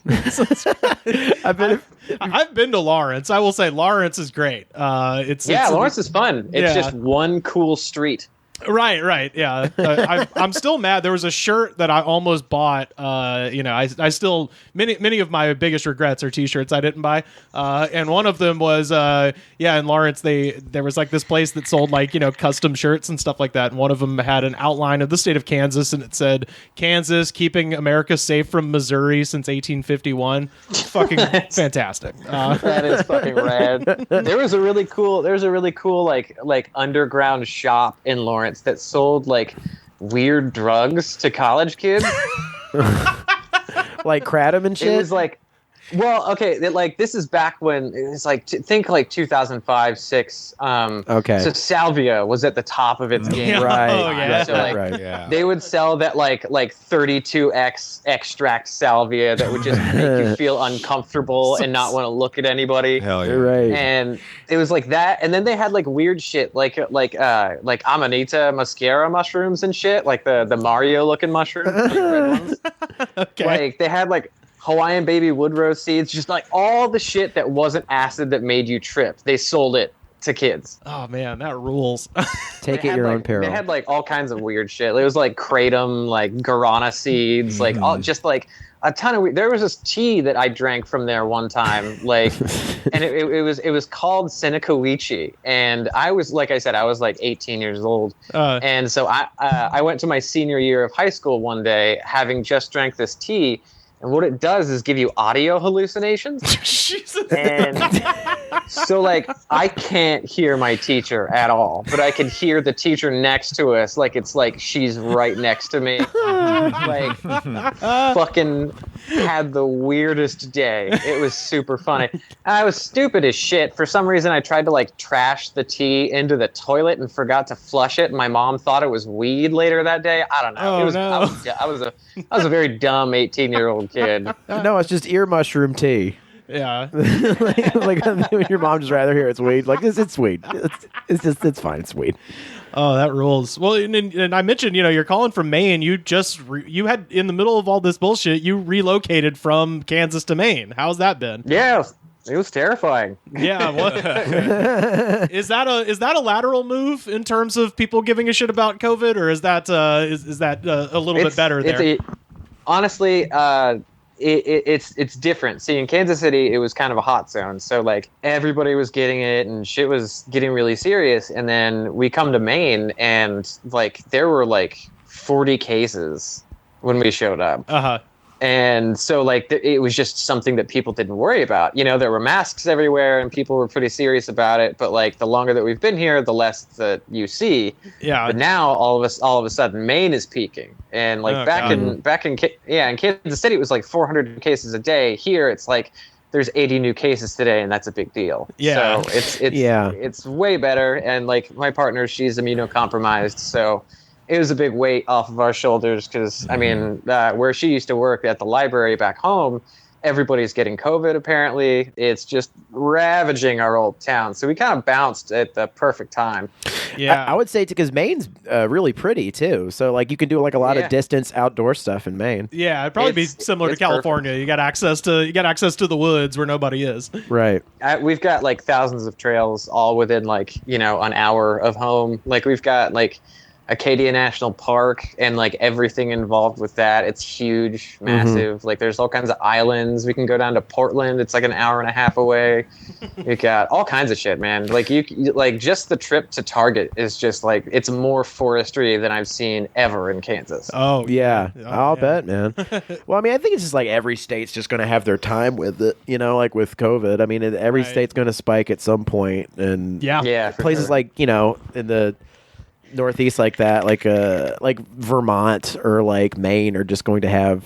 I've been to Lawrence. I will say Lawrence is great. It's Lawrence is fun. It's Yeah. just one cool street. Right, yeah. I'm still mad. There was a shirt that I almost bought. I still many of my biggest regrets are T-shirts I didn't buy, and one of them was in Lawrence. There was like this place that sold like custom shirts and stuff like that. And one of them had an outline of the state of Kansas, and it said Kansas keeping America safe from Missouri since 1851. Fucking fantastic. That is fucking rad. There was a really cool like underground shop in Lawrence that sold like weird drugs to college kids. Like kratom and shit. It was like, well, okay, this is back when it was like think like 2005, 6. Okay. So salvia was at the top of its game. Right. Oh, yeah. So like Yeah. they would sell that like 32x extract salvia that would just make you feel uncomfortable and not want to look at anybody. Hell yeah. Right. And it was like that, and then they had like weird shit like Amanita mascara mushrooms and shit, like the Mario looking mushrooms, like red ones. Okay. Like they had like Hawaiian baby woodrose seeds, just like all the shit that wasn't acid that made you trip. They sold it to kids. Oh man, that rules. Take They it had, your like, own peril. They had like all kinds of weird shit. It was like kratom, like guarana seeds, like all just like a ton of weird. There was this tea that I drank from there one time, like, and it was called Senecawichi, and I was, like I said, I was like 18 years old, and so I went to my senior year of high school one day, having just drank this tea. And what it does is give you audio hallucinations. Jesus. And so, like, I can't hear my teacher at all, but I can hear the teacher next to us. Like, it's like she's right next to me. Like, fucking had the weirdest day. It was super funny. And I was stupid as shit. For some reason, I tried to, like, trash the tea into the toilet and forgot to flush it. And my mom thought it was weed later that day. I don't know. Oh, no. I was a very dumb 18-year-old kid. No, it's just ear mushroom tea. Yeah. like your mom just rather hear it's weed. Like it's weed. It's fine. It's weed. Oh, that rules. Well, and I mentioned, you're calling from Maine. You just you had, in the middle of all this bullshit, you relocated from Kansas to Maine. How's that been? Yeah, it was terrifying. Yeah. What is that a lateral move in terms of people giving a shit about COVID, or is that a little bit better there? Honestly, it's different. See, in Kansas City, it was kind of a hot zone, so like everybody was getting it, and shit was getting really serious. And then we come to Maine, and like there were like 40 cases when we showed up. And so, like, it was just something that people didn't worry about. There were masks everywhere, and people were pretty serious about it. But like, the longer that we've been here, the less that you see. Yeah. But now, all of a sudden, Maine is peaking, and like in Kansas City, it was like 400 cases a day. Here, it's like there's 80 new cases today, and that's a big deal. Yeah. So it's way better. And like my partner, she's immunocompromised, so it was a big weight off of our shoulders because, I mean, where she used to work at the library back home, everybody's getting COVID, apparently. It's just ravaging our old town. So we kind of bounced at the perfect time. Yeah. I would say, because Maine's really pretty, too. So, like, you can do, like, a lot of distance outdoor stuff in Maine. Yeah, it'd probably be similar to California. Perfect. You got access to the woods where nobody is. Right. We've got, like, thousands of trails all within, like, an hour of home. Like, we've got, like, Acadia National Park and like everything involved with that. It's huge, massive. Like there's all kinds of islands. We can go down to Portland. It's like an hour and a half away. You got all kinds of shit, man. Like you like just the trip to Target is just like it's more forestry than I've seen ever in Kansas. Oh yeah, I'll bet, man. Well, I mean, I think it's just like every state's just going to have their time with it. Like with COVID. I mean, every state's going to spike at some point, and places like in the Northeast like that, like Vermont or like Maine are just going to have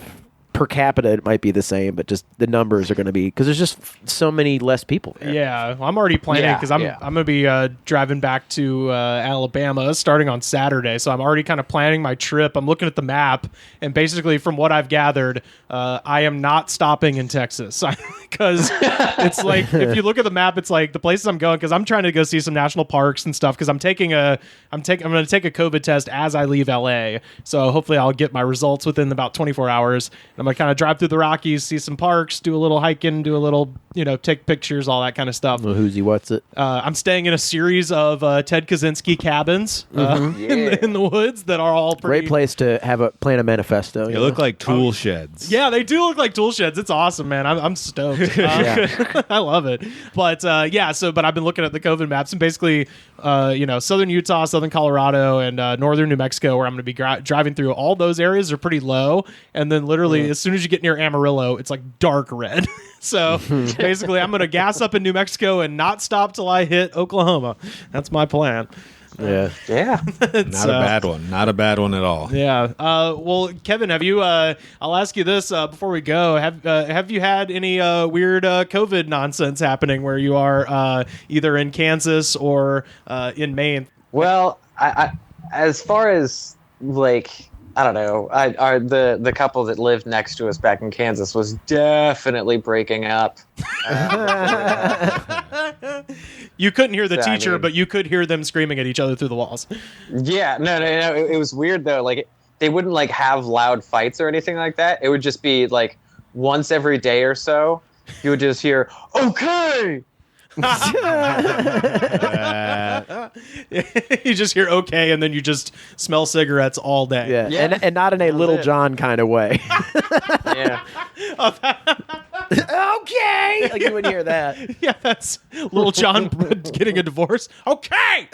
per capita. It might be the same, but just the numbers are going to be because there's just so many less people there. Yeah, I'm already planning because I'm going to be driving back to Alabama starting on Saturday, so I'm already kind of planning my trip. I'm looking at the map, and basically from what I've gathered, I am not stopping in Texas because it's like if you look at the map, it's like the places I'm going because I'm trying to go see some national parks and stuff because I'm going to take a COVID test as I leave LA, so hopefully I'll get my results within about 24 hours. And I'm gonna kind of drive through the Rockies, see some parks, do a little hiking, do a little, take pictures, all that kind of stuff. Well, who's he? What's it? I'm staying in a series of Ted Kaczynski cabins in the woods that are all pretty... Great place to plan a manifesto. They look like tool sheds. Yeah, they do look like tool sheds. It's awesome, man. I'm stoked. I love it. But but I've been looking at the COVID maps, and basically, southern Utah, southern Colorado, and northern New Mexico, where I'm going to be driving through, all those areas are pretty low. And then literally, as soon as you get near Amarillo, it's like dark red. So basically, I'm going to gas up in New Mexico and not stop till I hit Oklahoma. That's my plan. Yeah. Not a bad one. Not a bad one at all. Yeah. Well, Kevin, have you? I'll ask you this before we go. Have you had any weird COVID nonsense happening where you are either in Kansas or in Maine? Well, I as far as like, I don't know, the couple that lived next to us back in Kansas was definitely breaking up. You couldn't hear the teacher, but you could hear them screaming at each other through the walls. Yeah, no. It was weird though. Like they wouldn't like have loud fights or anything like that. It would just be like once every day or so, you would just hear "Okay." You just hear "okay," and then you just smell cigarettes all day. Yeah. And not in a Little John kind of way. Yeah. Okay. Like you would hear that. Yeah, that's Little John getting a divorce. Okay.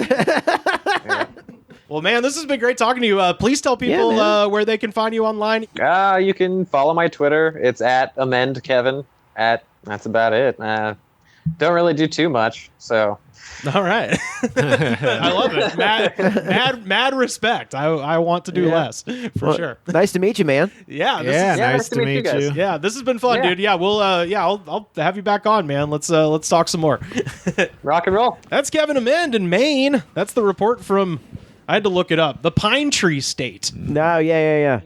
Well, man, this has been great talking to you. Please tell people where they can find you online. You can follow my Twitter. It's @AmendKevin. That's about it. Don't really do too much, so. All right. I love it. Mad respect. I want to do less, for sure. Nice to meet you, man. Yeah. Nice to meet you. Yeah, this has been fun, dude. Yeah, I'll have you back on, man. Let's talk some more. Rock and roll. That's Kevin Amend in Maine. That's the report from, I had to look it up, the Pine Tree State. No, yeah.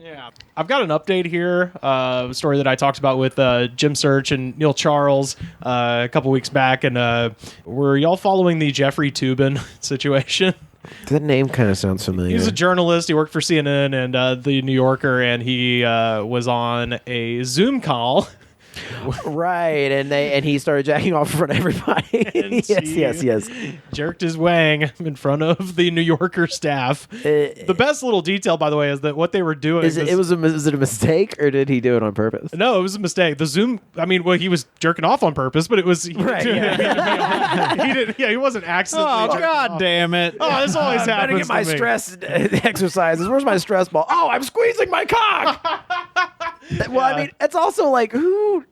I've got an update here, a story that I talked about with Jim Search and Neil Charles a couple weeks back, and were y'all following the Jeffrey Toobin situation? That name kind of sounds familiar. He's a journalist. He worked for CNN and the New Yorker, and he was on a Zoom call. Right, and he started jacking off in front of everybody. Yes. Jerked his wang in front of the New Yorker staff. The best little detail, by the way, is that what they were doing. Is it a mistake, or did he do it on purpose? No, it was a mistake. The Zoom. I mean, he was jerking off on purpose, but it was right. He didn't. Yeah, he wasn't accidentally. Oh, God damn it! Oh, this always happens. Better get my stress exercises. Where's my stress ball? Oh, I'm squeezing my cock. Well, I mean, it's also like who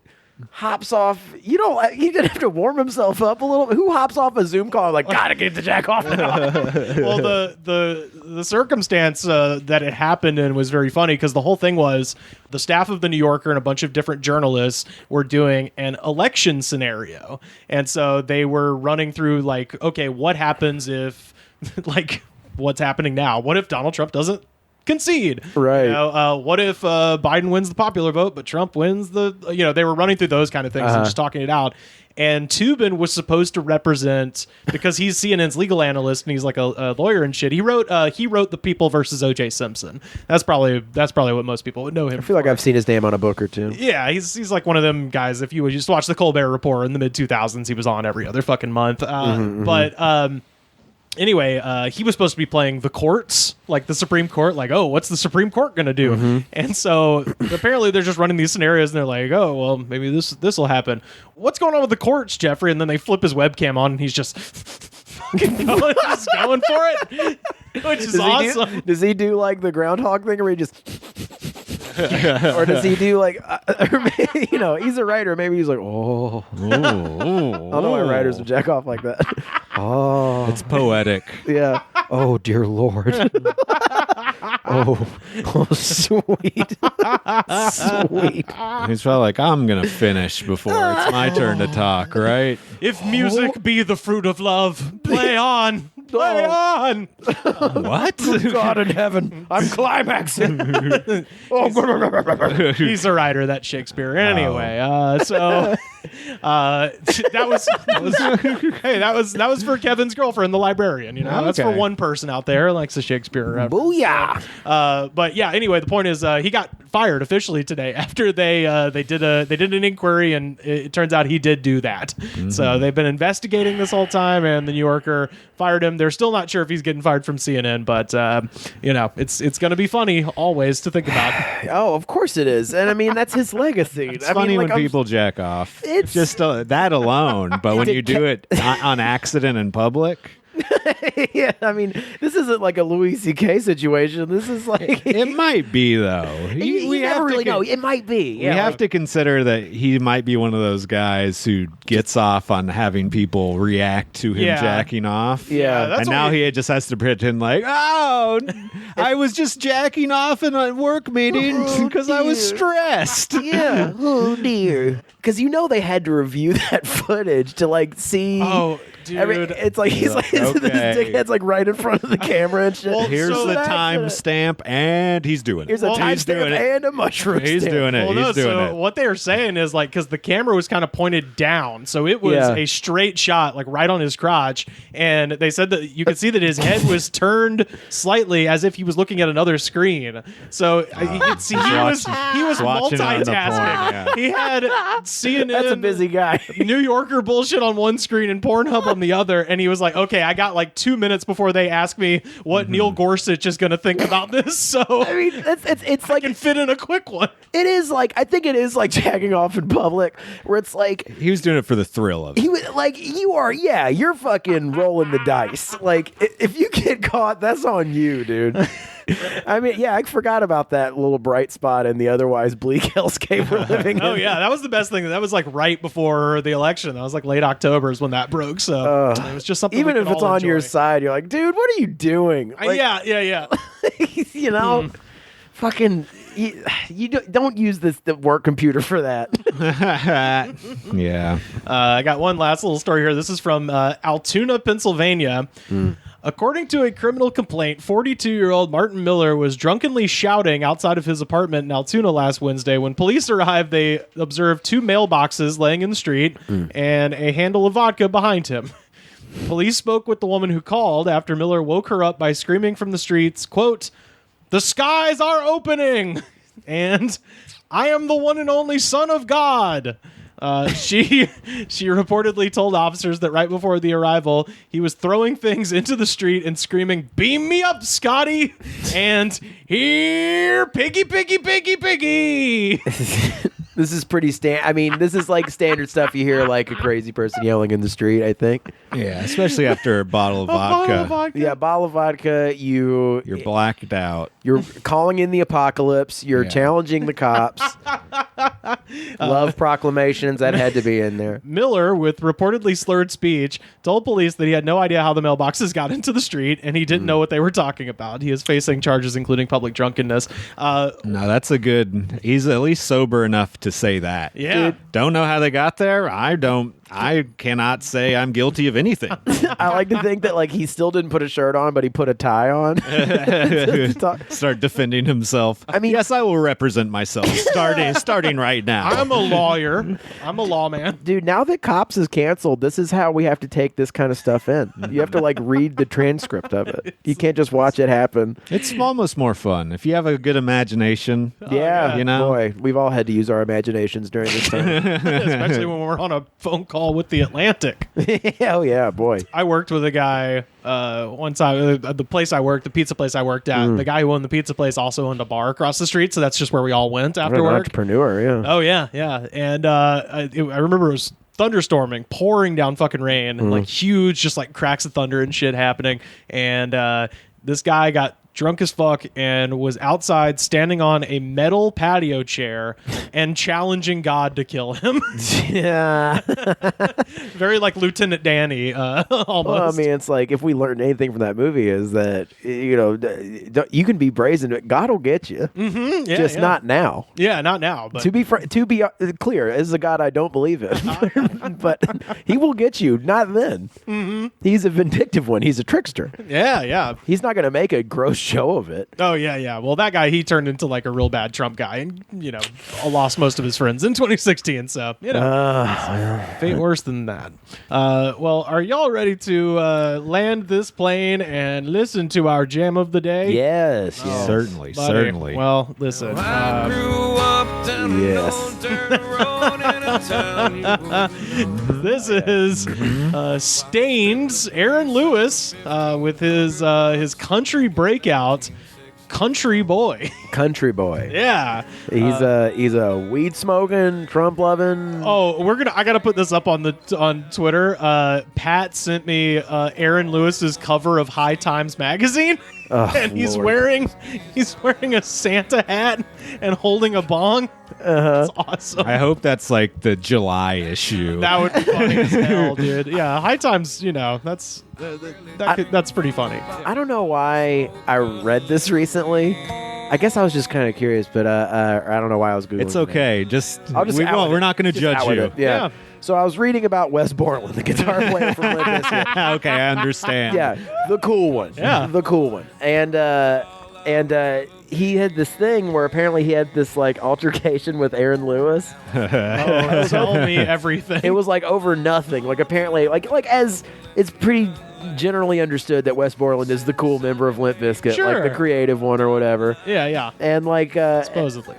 hops off. He didn't have to warm himself up a little. Who hops off a Zoom call like gotta get the jack off now? Well, the circumstance that it happened in was very funny because the whole thing was the staff of the New Yorker and a bunch of different journalists were doing an election scenario, and so they were running through like, okay, what happens if like what's happening now? What if Donald Trump doesn't concede? Right. What if Biden wins the popular vote, but Trump wins the, they were running through those kind of things and just talking it out. And Toobin was supposed to represent, because he's CNN's legal analyst and he's like a lawyer and shit. He wrote The People versus O.J. Simpson. That's probably what most people would know him. I feel like I've seen his name on a book or two. Yeah, he's like one of them guys. If you just watch the Colbert Report in the mid 2000s, he was on every other fucking month. Anyway, he was supposed to be playing the courts, like the Supreme Court, like, oh, what's the Supreme Court going to do? And so apparently they're just running these scenarios and they're like, oh, well, maybe this will happen. What's going on with the courts, Jeffrey? And then they flip his webcam on and he's just fucking going for it, which is awesome. Does he do like the groundhog thing where he just... or does he do like, he's a writer. Maybe he's like, oh. I don't know why writers would jack off like that. Oh. It's poetic. Yeah. Oh, dear Lord. oh, sweet. Sweet. He's probably like, I'm going to finish before it's my turn to talk, right? If music be the fruit of love, play on. Play on. What? God in heaven. I'm climaxing. He's a writer, that's Shakespeare. Anyway, so that was for Kevin's girlfriend, the librarian. That's for one person out there who likes the Shakespeare. Booyah! But yeah, anyway, the point is he got fired officially today after they did an inquiry, and it turns out he did do that. So they've been investigating this whole time, and the New Yorker fired him. They're still not sure if he's getting fired from CNN, but it's going to be funny always to think about. Oh, of course it is, and I mean that's his legacy. It's funny when people jack off. It's just that alone, but when you do it on accident in public. Yeah, I mean, this isn't like a Louis C.K. situation. This is like it might be though. We never really know. It might be. We have to consider that he might be one of those guys who gets off on having people react to him jacking off. Yeah, and now he just has to pretend like, oh, I was just jacking off in a work meeting because I was stressed. Yeah. Oh dear. Because they had to review that footage to like see. Oh. Dude. It's like he's like this dickhead's like right in front of the camera and shit. Well, here's the time stamp, and he's doing it. Here's a time stamp and a mushroom He's stamp. doing it. Well, he's doing it. What they are saying is like because the camera was kind of pointed down, so it was a straight shot, like right on his crotch, and they said that you could see that his head was turned slightly as if he was looking at another screen. So you could see he was multitasking. He had CNN. That's a busy guy. New Yorker bullshit on one screen and Pornhub on the other, and he was like, okay, I got like 2 minutes before they ask me what Neil Gorsuch is going to think about this, so I mean, it's like I can fit in a quick one. It is like I think it is like jacking off in public, where it's like he was doing it for the thrill of it. He was like, you're fucking rolling the dice. Like if you get caught, that's on you, dude. I mean, I forgot about that little bright spot in the otherwise bleak hellscape we're living in. Oh yeah, that was the best thing. That was like right before the election. That was like late October is when that broke. So it was just something. Even if it's on your side, you're like, dude, what are you doing? Like, yeah. Fucking. You don't use the work computer for that. Yeah. I got one last little story here. This is from Altoona, Pennsylvania. According to a criminal complaint, 42-year-old Martin Miller was drunkenly shouting outside of his apartment in Altoona last Wednesday. When police arrived, they observed 2 mailboxes laying in the street and a handle of vodka behind him. Police spoke with the woman who called after Miller woke her up by screaming from the streets, quote, "The skies are opening!" and "I am the one and only Son of God." She reportedly told officers that right before the arrival, he was throwing things into the street and screaming, "Beam me up, Scotty!" and "Here, piggy, piggy, piggy, piggy!" This is pretty I mean, this is like standard stuff you hear like a crazy person yelling in the street, I think. Yeah, especially after a bottle of vodka. Yeah, bottle of vodka, you're blacked out. You're calling in the apocalypse. You're challenging the cops. Love proclamations, that had to be in there. Miller, with reportedly slurred speech, told police that he had no idea how the mailboxes got into the street, and he didn't know what they were talking about. He is facing charges including public drunkenness. No, that's a good... He's at least sober enough to say that. Yeah. Dude, don't know how they got there. I cannot say I'm guilty of anything. I like to think that like he still didn't put a shirt on, but he put a tie on. Start defending himself. I mean, yes, I will represent myself starting right now. I'm a lawyer. I'm a lawman. Dude, now that Cops is canceled, this is how we have to take this kind of stuff in. You have to like read the transcript of it. You can't just watch it happen. It's almost more fun if you have a good imagination. Yeah, you know, boy, we've all had to use our imaginations during this time. Especially when we're on a phone call with the Atlantic. Hell yeah, boy. I worked with a guy one time, the place I worked, the pizza place I worked at, the guy who owned the pizza place also owned a bar across the street, so that's just where we all went after work. Entrepreneur, yeah. Oh yeah. And I remember it was thunderstorming, pouring down fucking rain, like huge just like cracks of thunder and shit happening, and this guy got drunk as fuck and was outside standing on a metal patio chair and challenging God to kill him. Yeah. Very like Lieutenant Danny, almost. Well, I mean, it's like if we learned anything from that movie is that, you can be brazen, but God will get you. Mm-hmm. Yeah, just not now. Yeah, not now. But to be clear, this is a God I don't believe in, but he will get you. Not then. Mm-hmm. He's a vindictive one. He's a trickster. Yeah. He's not going to make a gross show of it. Oh yeah. Well, that guy, he turned into like a real bad Trump guy, and lost most of his friends in 2016. So fate worse than that. Well, are y'all ready to land this plane and listen to our jam of the day? Yes. Certainly, Buddy. certainly. Well, listen. Yes. This is Stained's Aaron Lewis with his country breakout, Country Boy. Country boy. Yeah. He's a weed smoking, Trump loving. Oh, I gotta put this up on Twitter. Pat sent me Aaron Lewis's cover of High Times magazine. Oh, and he's Lord. wearing a Santa hat and holding a bong. That's awesome. I hope that's like the July issue. That would be funny as hell, dude. Yeah, High Times, that's pretty funny. I don't know why I read this recently. I guess I was just kind of curious, but I don't know why I was Googling It's okay. We're not going to judge you. Yeah. So I was reading about Wes Borland, the guitar player from Limp Bizkit. Okay, I understand. Yeah, the cool one. Yeah. The cool one. And he had this thing where apparently he had this like altercation with Aaron Lewis. Oh, tell me everything. It was like over nothing. Like apparently, like as it's pretty generally understood that Wes Borland is the cool member of Limp Bizkit, Sure. like the creative one or whatever. Yeah. And like Supposedly,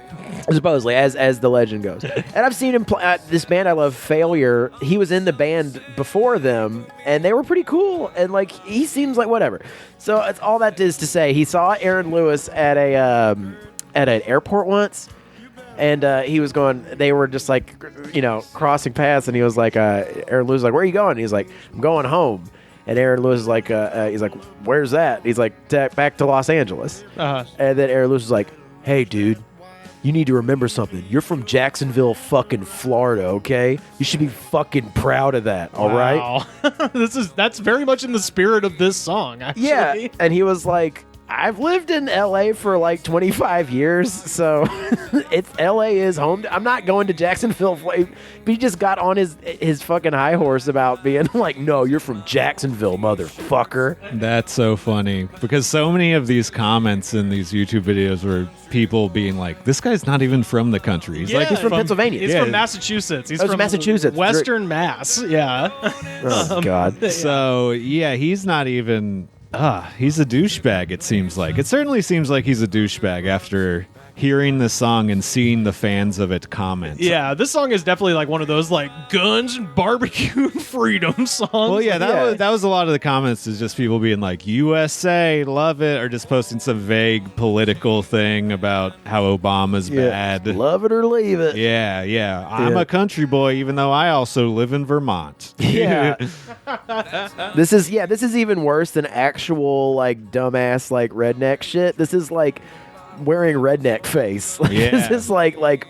as the legend goes. And I've seen him play this band I love, Failure. He was in the band before them, and they were pretty cool. And like he seems like whatever. So it's all that is to say, he saw Aaron Lewis at an airport once. And he was going. They were just like, crossing paths, and he was like, Aaron Lewis was like, "Where are you going?" And he's like, "I'm going home." And Aaron Lewis is like, he's like, "Where's that?" He's like, "Back to Los Angeles." Uh-huh. And then Aaron Lewis was like, "Hey, dude, you need to remember something. You're from Jacksonville, fucking Florida, okay? You should be fucking proud of that, all right?" Wow. That's very much in the spirit of this song, actually. Yeah. And he was like, "I've lived in LA for like 25 years, so it's LA is home. I'm not going to Jacksonville." But he just got on his fucking high horse about being like, "No, you're from Jacksonville, motherfucker." That's so funny because so many of these comments in these YouTube videos were people being like, "This guy's not even from the country. He's He's from Pennsylvania. He's Yeah. from Massachusetts. He's Oh, from Massachusetts. Western Mass. Yeah. Oh God. So yeah, he's not even. He's a douchebag. It seems like. It certainly seems like he's a douchebag after hearing the song and seeing the fans of it comment. Yeah, this song is definitely like one of those like guns and barbecue freedom songs. Well, yeah, that was a lot of the comments is just people being like, USA, love it, or just posting some vague political thing about how Obama's bad. Love it or leave it. Yeah. I'm a country boy, even though I also live in Vermont. Yeah. This is even worse than actual like dumbass like redneck shit. This is like wearing redneck face. Like, Yeah. This is like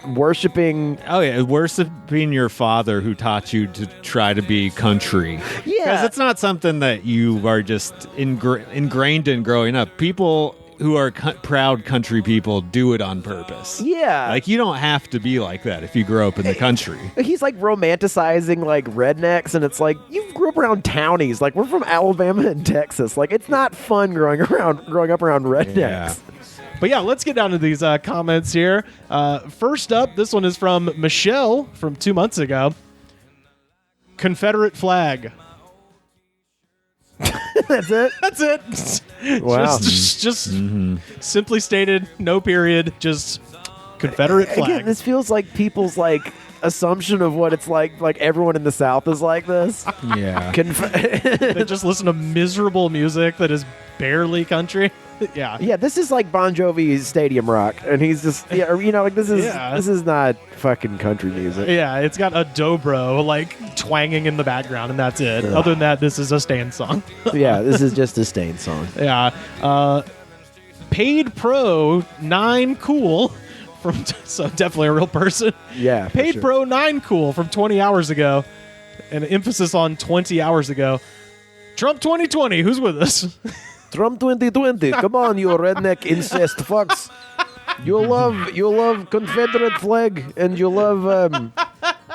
worshiping. Oh yeah, worshiping your father who taught you to try to be country. Yeah. Because it's not something that you are just ingrained in growing up. People who are proud country people do it on purpose. Yeah. Like, you don't have to be like that if you grow up in the country. He's like romanticizing like rednecks, and it's like you grew up around townies. Like we're from Alabama and Texas. Like it's not fun growing up around rednecks. Yeah. But yeah, let's get down to these comments here. First up, this one is from Michelle from 2 months ago. Confederate flag. That's it. That's it. Wow. Just simply stated, no period, just Confederate flag. Again, this feels like people's like assumption of what it's like. Like everyone in the South is like this. Yeah. They just listen to miserable music that is barely country. Yeah. Yeah, this is like Bon Jovi's Stadium Rock, and he's just like this is not fucking country music. Yeah, it's got a dobro like twanging in the background, and that's it. Other than that, this is a Stain song. Yeah, this is just a Stain song. Yeah. Paid Pro 9 Cool from so definitely a real person. Yeah, for Paid sure. Pro 9 Cool from 20 hours ago. An emphasis on 20 hours ago. Trump 2020, who's with us? Trump 2020. Come on, you redneck incest fucks. You love Confederate flag, and you love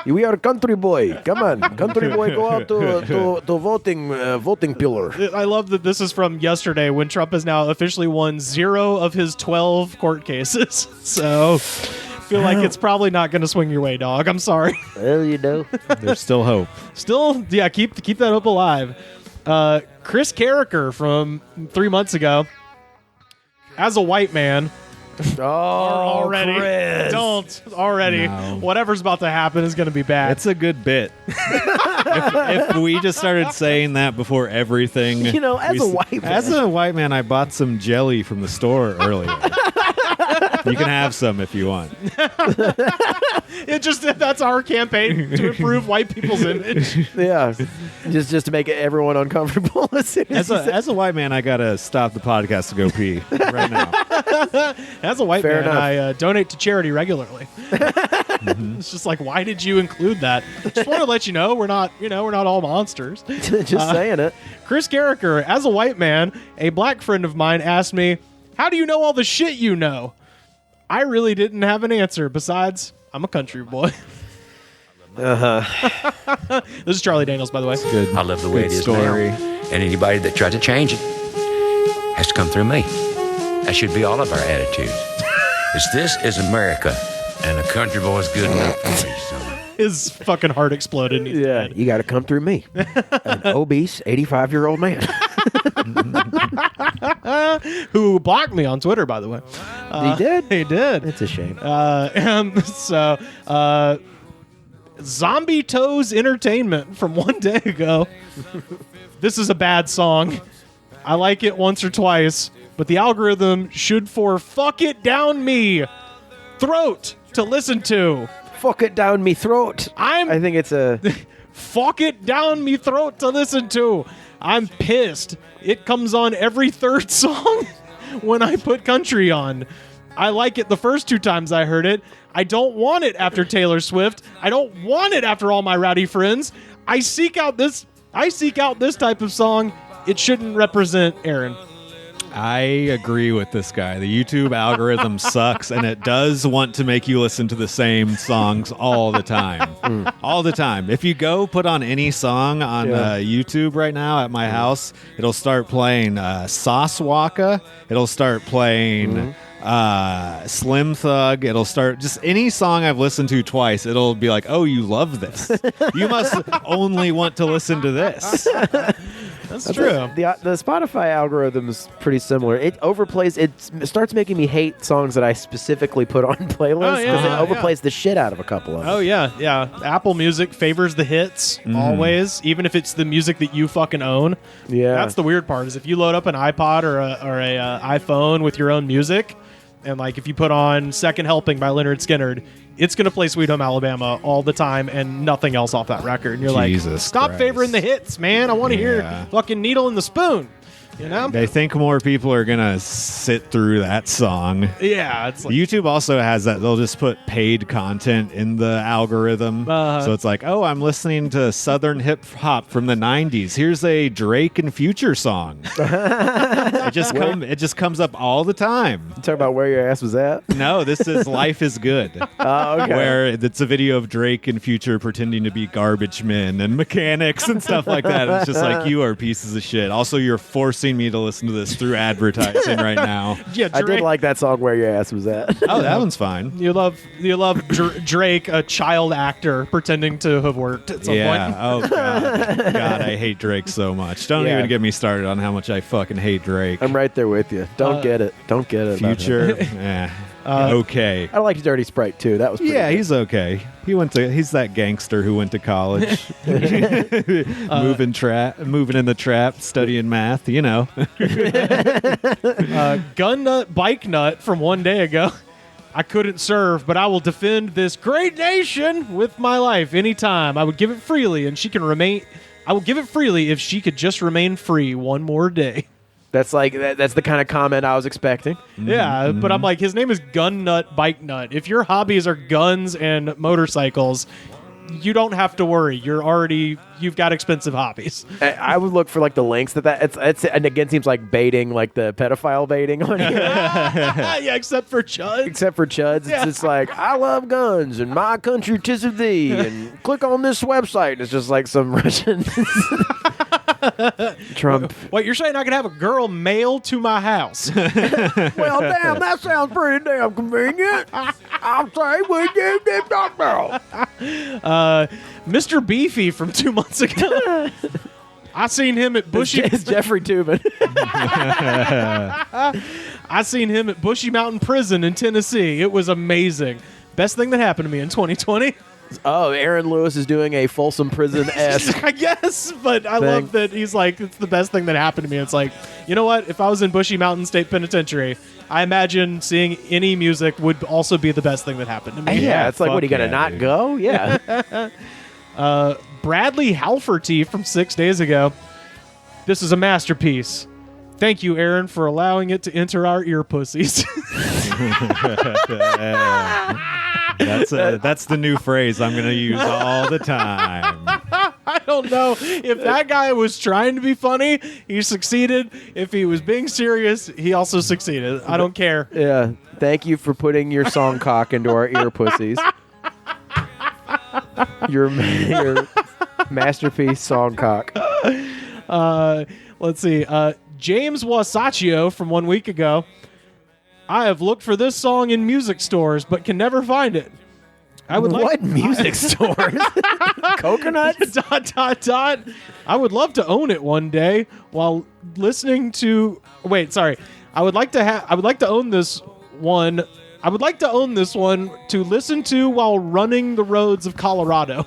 We are country boy. Come on, country boy, go out to voting pillar. I love that this is from yesterday when Trump has now officially won 0 of his 12 court cases. So feel like it's probably not going to swing your way, dog. I'm sorry. Well, you know. There's still hope. Still, yeah, keep that hope alive. Chris Carricker from 3 months ago. As a white man, already Chris. don't already. No. Whatever's about to happen is going to be bad. It's a good bit. if we just started saying that before everything, You know, as we a white man. as a white man, I bought some jelly from the store earlier. You can have some if you want. That's our campaign to improve white people's image. Yeah, just to make everyone uncomfortable. As As a white man, I gotta stop the podcast to go pee right now. As a white Fair man, enough. I donate to charity regularly. It's just like, why did you include that? Just want to let you know we're not all monsters. just saying it. Chris Carricker, as a white man, a black friend of mine asked me, "How do you know all the shit you know?" I really didn't have an answer besides, I'm a country boy. This is Charlie Daniels, by the way. Good. I love the way Good it is story. now. And anybody that tries to change it has to come through me. That should be all of our attitudes. This is America, and a country boy's good enough for me, son. His fucking heart exploded. And he's Yeah, dead. you got to come through me, an obese 85-year-old man. Who blocked me on Twitter, by the way. He did. He did. It's a shame. Zombie Toes Entertainment from 1 day ago. This is a bad song. I like it once or twice, but the algorithm should for fuck it down me throat to listen to. Fuck it down me throat. I think it's a. Fuck it down me throat to listen to. I'm pissed. It comes on every third song when I put country on. I like it the first 2 times I heard it. I don't want it after Taylor Swift. I don't want it after all my rowdy friends. I seek out this type of song. It shouldn't represent Aaron. I agree with this guy. The YouTube algorithm sucks, and it does want to make you listen to the same songs all the time. All the time. If you go put on any song on YouTube right now at my house, it'll start playing Sauce Waka. It'll start playing Slim Thug. It'll start just any song I've listened to twice. It'll be like, oh, you love this. You must only want to listen to this. That's true. The Spotify algorithm is pretty similar. It overplays. It starts making me hate songs that I specifically put on playlists because it overplays the shit out of a couple of them. Oh, yeah. Apple Music favors the hits always, even if it's the music that you fucking own. Yeah. That's the weird part is if you load up an iPod or a iPhone with your own music, and like if you put on Second Helping by Leonard Skinner, it's going to play Sweet Home Alabama all the time and nothing else off that record. And you're Jesus like, stop Christ. favoring the hits, man. I want to hear fucking Needle in the Spoon. You know? They think more people are going to sit through that song. Yeah. It's like, YouTube also has that. They'll just put paid content in the algorithm. So it's like, oh, I'm listening to Southern hip hop from the 90s. Here's a Drake and Future song. It just comes up all the time. You talking about where your ass was at? No, this is Life is Good. Oh, okay. Where it's a video of Drake and Future pretending to be garbage men and mechanics and stuff like that. It's just like, you are pieces of shit. Also, you're forcing me to listen to this through advertising right now. yeah, I did like that song "Where Your Ass Was At." Oh, that one's fine. You love Drake, a child actor, pretending to have worked at some point. Oh, God, I hate Drake so much. Don't even get me started on how much I fucking hate Drake. I'm right there with you. Don't get it. Don't get it. about him. Future, okay. I liked Dirty Sprite too. That was pretty Yeah, good. he's okay. He's that gangster who went to college, moving in the trap, studying math. You know, Gun Nut Bike Nut from 1 day ago. I couldn't serve, but I will defend this great nation with my life anytime. I would give it freely, and she can remain. I will give it freely if she could just remain free one more day. That's like that's the kind of comment I was expecting. Yeah, but I'm like, his name is Gun Nut Bike Nut. If your hobbies are guns and motorcycles, you don't have to worry. You've got expensive hobbies. I would look for like the links that it's and again seems like baiting, like the pedophile baiting on here. Yeah, except for Chuds. Except for Chuds, it's just like, I love guns and my country 'tis of thee, and click on this website. It's just like some Russian Trump. What, you're saying I can have a girl mailed to my house? Well, damn, that sounds pretty damn convenient. I'll say we did this now. Mr. Beefy from 2 months ago. I seen him at Bushy. It's Jeffrey Tubin. I seen him at Bushy Mountain Prison in Tennessee. It was amazing. Best thing that happened to me in 2020. Oh, Aaron Lewis is doing a Folsom Prison-esque. I guess, but I love that he's like, it's the best thing that happened to me. It's like, you know what? If I was in Bushy Mountain State Penitentiary, I imagine seeing any music would also be the best thing that happened to me. Yeah, it's like, what, are you going to not dude. go? Yeah. Bradley Halferty from 6 days ago. This is a masterpiece. Thank you, Aaron, for allowing it to enter our ear pussies. That's the new phrase I'm going to use all the time. I don't know if that guy was trying to be funny. He succeeded. If he was being serious, he also succeeded. I don't care. Yeah. Thank you for putting your song cock into our ear pussies. Your masterpiece song cock. Let's see. James Wasaccio from 1 week ago. I have looked for this song in music stores, but can never find it. I would What music stores? Coconuts? ... I would love to own it one day while listening to. Wait, sorry. I would like to own this one. I would like to own this one to listen to while running the roads of Colorado.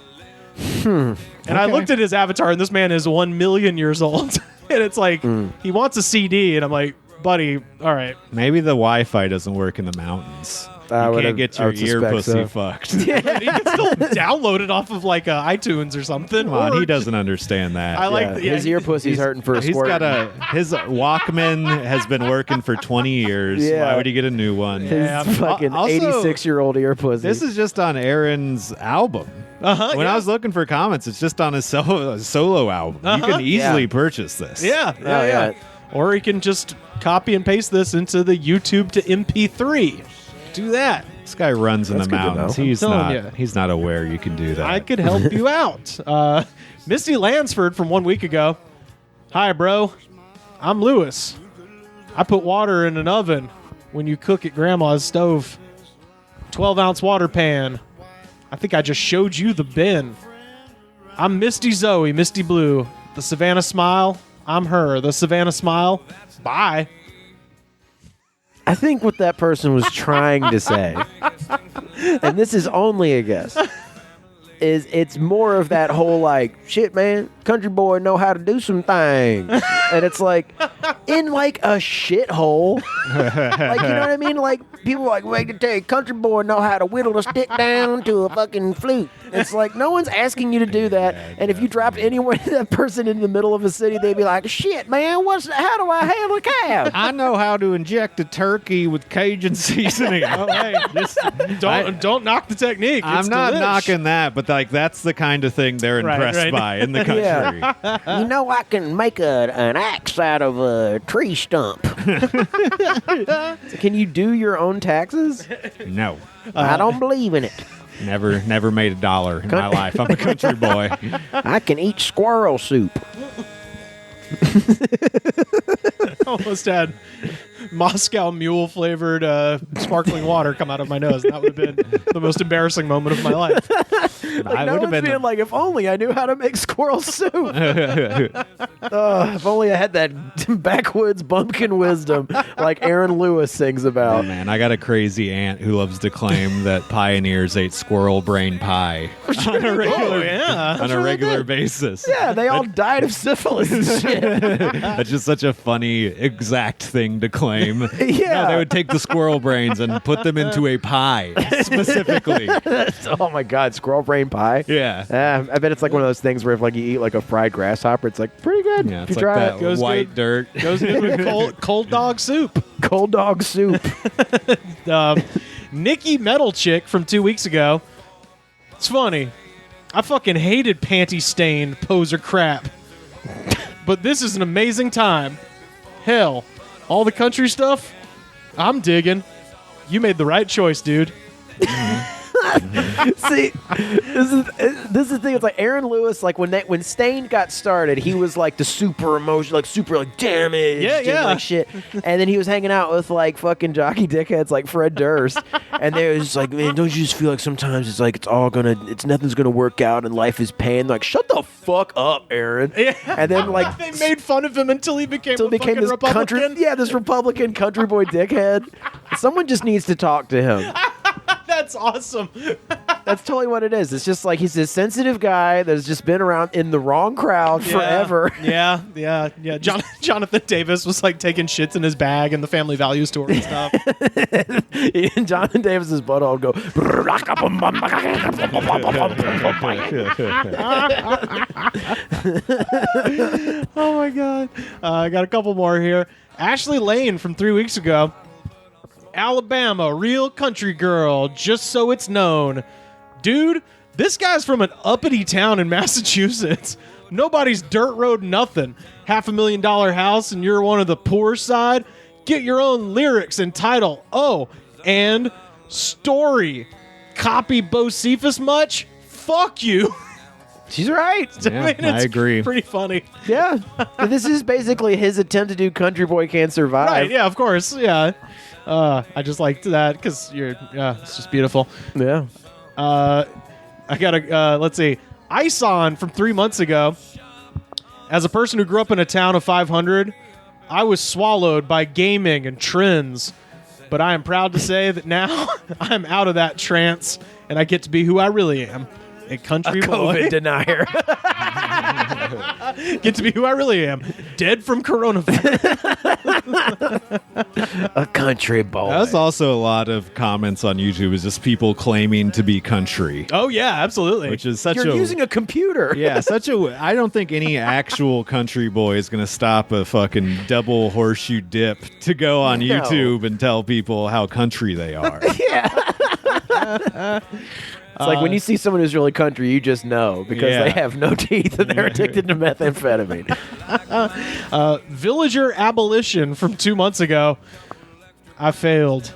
And I looked at his avatar, and this man is 1 million years old. And it's like, he wants a CD, and I'm like, buddy, all right. Maybe the Wi-Fi doesn't work in the mountains. You can't get your ear pussy fucked. He can still download it off of like iTunes or something. Come on, or he doesn't understand that. I like His ear pussy's hurting for a He's squirt. got his Walkman has been working for 20 years. Yeah. Why would he get a new one? His fucking Also, 86-year-old ear pussy. This is just on Aaron's album. When I was looking for comments, it's just on his solo album. You can easily purchase this. Yeah. Or he can just copy and paste this into the YouTube to MP3. Do that. This guy runs in That's the good to mountains. know. He's not aware you can do that. I could help you out. Misty Lansford from 1 week ago. Hi, bro. I'm Lewis. I put water in an oven when you cook at Grandma's stove. 12-ounce water pan. I think I just showed you the bin. I'm Misty Zoe, Misty Blue. The Savannah Smile. I'm her. The Savannah Smile. Bye. I think what that person was trying to say, and this is only a guess, is it's more of that whole like, shit, man, country boy know how to do some things. And it's like, in like a shithole. Like, you know what I mean? Like, people are like, wait to tell you, country boy know how to whittle a stick down to a fucking flute. It's like, no one's asking you to do that. And if you dropped anyone, that person in the middle of a city, they'd be like, shit, man, how do I handle a calf? I know how to inject a turkey with Cajun seasoning. Oh, hey, don't knock the technique. I'm It's not delish. knocking that, but like that's the kind of thing they're impressed by in the country. Yeah. You know, I can make an axe out of a tree stump. Can you do your own taxes? No. I don't believe in it. Never made a dollar in my life. I'm a country boy. I can eat squirrel soup. Almost had Moscow Mule flavored sparkling water come out of my nose. That would have been the most embarrassing moment of my life. I would have been being like, if only I knew how to make squirrel soup. If only I had that backwoods bumpkin wisdom like Aaron Lewis sings Oh, about. man, I got a crazy aunt who loves to claim that pioneers ate squirrel brain pie on a regular basis. Yeah, they all died of syphilis and shit. That's just such a funny, exact thing to claim. Yeah. No, they would take the squirrel brains and put them into a pie, specifically. Oh my God, squirrel brain pie. Yeah. I bet it's like one of those things where if like you eat like a fried grasshopper, it's like pretty good. Yeah, if it's you like try that it. Goes white good. dirt. Goes good with cold dog soup. Cold dog soup. Nikki Metal Chick from 2 weeks ago. It's funny. I fucking hated panty-stained poser crap. But this is an amazing time. Hell, all the country stuff, I'm digging. You made the right choice, dude. See, this is the thing. It's like Aaron Lewis. Like when Stained got started, he was like the super emotional, like super like damaged, Yeah. like shit. And then he was hanging out with like fucking jockey dickheads like Fred Durst, and they was just like, man, don't you just feel like sometimes it's like nothing's gonna work out and life is pain? Like, shut the fuck up, Aaron. Yeah. And then like they made fun of him until he became a fucking this Republican. this Republican country boy dickhead. Someone just needs to talk to him. That's awesome. That's totally what it is. It's just like he's this sensitive guy that's just been around in the wrong crowd forever. Yeah. Jonathan Davis was like taking shits in his bag in the Family Values tour and stuff. And Jonathan Davis's butthole would go. Oh my god. I got a couple more here. Ashley Lane from 3 weeks ago. Alabama, real country girl, just so it's known. Dude, this guy's from an uppity town in Massachusetts. Nobody's dirt road nothing. $500,000 house and you're one of the poor side. Get your own lyrics and title. Oh, and story. Copy Bo Cephas much? Fuck you. She's right. Yeah, I agree. Pretty funny. Yeah. This is basically his attempt to do Country Boy Can't Survive. Right, yeah, of course. Yeah. I just liked that because it's just beautiful. Yeah. I got a, let's see, Ison from 3 months ago. As a person who grew up in a town of 500, I was swallowed by gaming and trends. But I am proud to say that now I'm out of that trance and I get to be who I really am. A country boy. COVID denier. Get to be who I really am. Dead from coronavirus. A country boy. That's also a lot of comments on YouTube is just people claiming to be country, Oh, yeah, absolutely. which is such You're using a computer. yeah, I don't think any actual country boy is going to stop a fucking double horseshoe dip to go on No. YouTube and tell people how country they are. It's like when you see someone who's really country, you just know because Yeah. they have no teeth and they're addicted to methamphetamine. Villager Abolition from 2 months ago. I failed.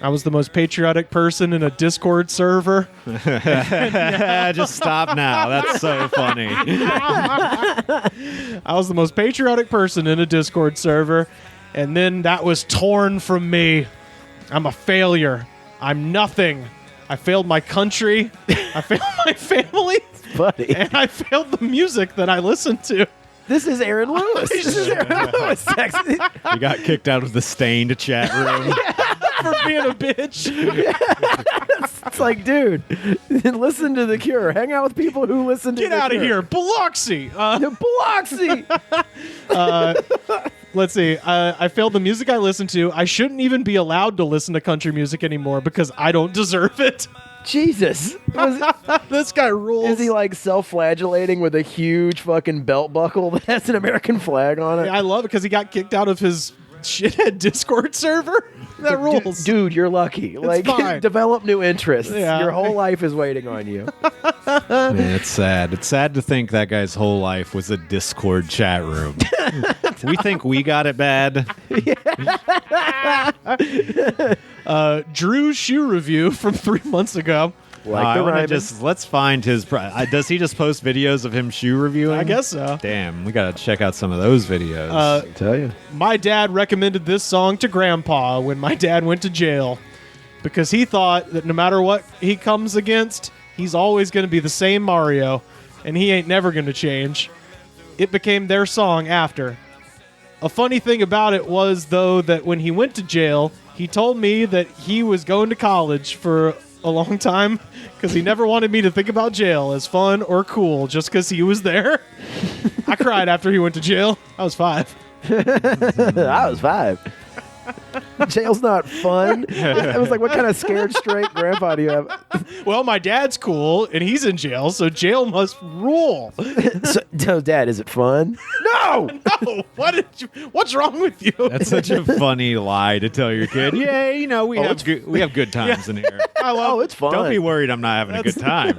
I was the most patriotic person in a Discord server. Just stop now. That's so funny. I was the most patriotic person in a Discord server, and then that was torn from me. I'm a failure. I'm nothing. I failed my country. I failed my family. Buddy, And I failed the music that I listened to. this is Aaron Lewis. This is Aaron Lewis. You got kicked out of the Stained chat room. For being a bitch. It's like, dude, listen to The Cure. Hang out with people who listen to Get The out of Cure. here. Biloxi. Biloxi. Let's see. I failed the music I listened to. I shouldn't even be allowed to listen to country music anymore because I don't deserve it. Jesus. This guy rules. Is he like self-flagellating with a huge fucking belt buckle that has an American flag on it? I love it because he got kicked out of his shithead Discord server. That rules. Dude, you're lucky. Like, fine. develop new interests. Yeah. Your whole life is waiting on you. Man, it's sad. It's sad to think that guy's whole life was a Discord chat room. We think we got it bad. Drew's shoe review from 3 months ago. Like I the want to Ryman. let's find his. Does he just post videos of him shoe reviewing? I guess so. Damn, we got to check out some of those videos. tell you. My dad recommended this song to Grandpa when my dad went to jail because he thought that no matter what he comes against, he's always going to be the same Mario, and he ain't never going to change. It became their song after. A funny thing about it was, though, that when he went to jail, he told me that he was going to college for a long time because he never wanted me to think about jail as fun or cool just because he was there. I cried after he went to jail. I was 5. I was 5. Jail's not fun. I was like, what kind of scared straight grandpa do you have? Well, my dad's cool and he's in jail, so jail must rule. So, Dad, is it fun? No! No, what's wrong with you? That's such a funny lie to tell your kid. Yeah, you know we have good times in here. I love. Oh, it's fun. Don't be worried, I'm not having a good time.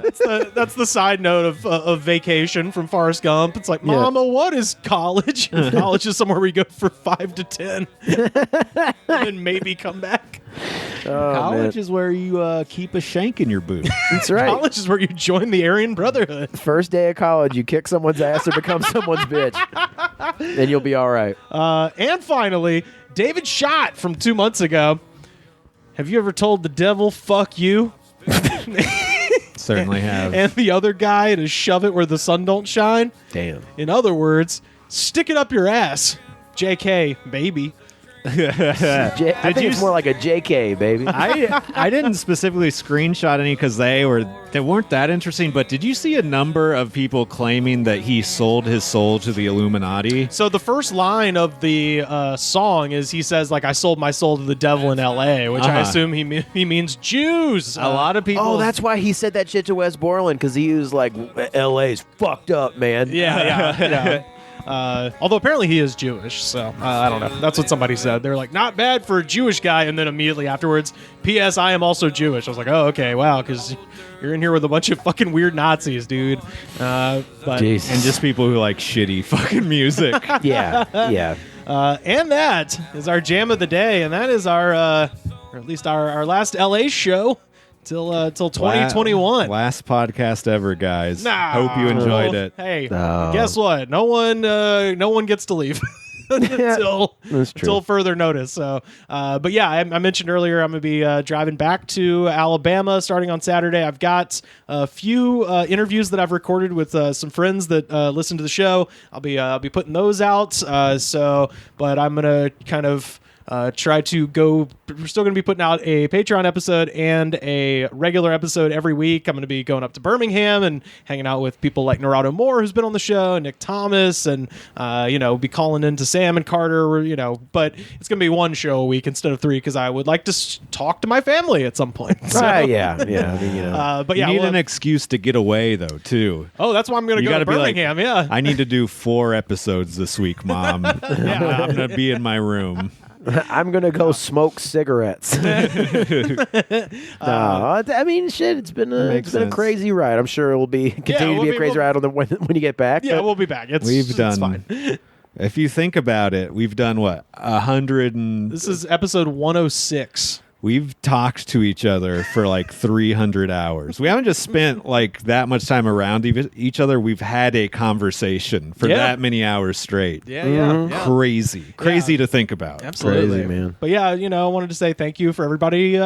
That's the side note of Vacation from Forrest Gump. It's like, Mama, what is college? College is somewhere we go for 5 to 10, and then maybe come back. Oh, College man. is where you keep a shank in your boot. That's right. College is where you join the Aryan Brotherhood. First day of college, you kick someone's ass or become someone's bitch. Then you'll be all right. And finally, David Schott from 2 months ago. Have you ever told the devil, fuck you? Certainly have. And the other guy to shove it where the sun don't shine? Damn. In other words, stick it up your ass. JK, baby. I think it's more like a JK, baby. I didn't specifically screenshot any because they weren't that interesting. But did you see a number of people claiming that he sold his soul to the Illuminati? So the first line of the song is he says, like, I sold my soul to the devil in L.A., which I assume he means Jews. A lot of people. Oh, that's why he said that shit to Wes Borland, because he was like, LA's fucked up, man. Yeah. Although apparently he is Jewish, so I don't know. That's what somebody said. They're like, not bad for a Jewish guy, and then immediately afterwards, P.S. I am also Jewish. I was like, oh, okay, wow, because you're in here with a bunch of fucking weird Nazis, dude. But Jesus. and just people who like shitty fucking music. Yeah. and that is our jam of the day, and that is our, or at least our last LA show till 2021. Last podcast ever, guys. Nah. Hope you enjoyed it. Hey, No. guess what? No one gets to leave until further notice. So, but yeah, I mentioned earlier I'm gonna be driving back to Alabama starting on Saturday. I've got a few interviews that I've recorded with some friends that listen to the show. I'll be putting those out. But I'm gonna kind of try to go. We're still going to be putting out a Patreon episode and a regular episode every week. I'm going to be going up to Birmingham and hanging out with people like Narado Moore, who's been on the show, and Nick Thomas, and be calling into Sam and Carter. But it's going to be one show a week instead of 3 because I would like to talk to my family at some point. So, Yeah. I mean, but You yeah, need an excuse to get away, though, too. oh, that's why I'm going to You go gotta to be like, Birmingham. Yeah. I need to do 4 episodes this week, Mom. I'm going to be in my room. I'm going to go smoke cigarettes. No, I mean, shit, it's been a sense. crazy ride. I'm sure it will continue to be a crazy ride when you get back. Yeah, but we'll be back. We've done. It's fine. If you think about it, we've done what 100 and This is episode 106. we've talked to each other for like 300 hours. We haven't just spent like that much time around each other. We've had a conversation for that many hours straight. Yeah. Crazy to think about. Absolutely, Crazy, man. But yeah, I wanted to say thank you for everybody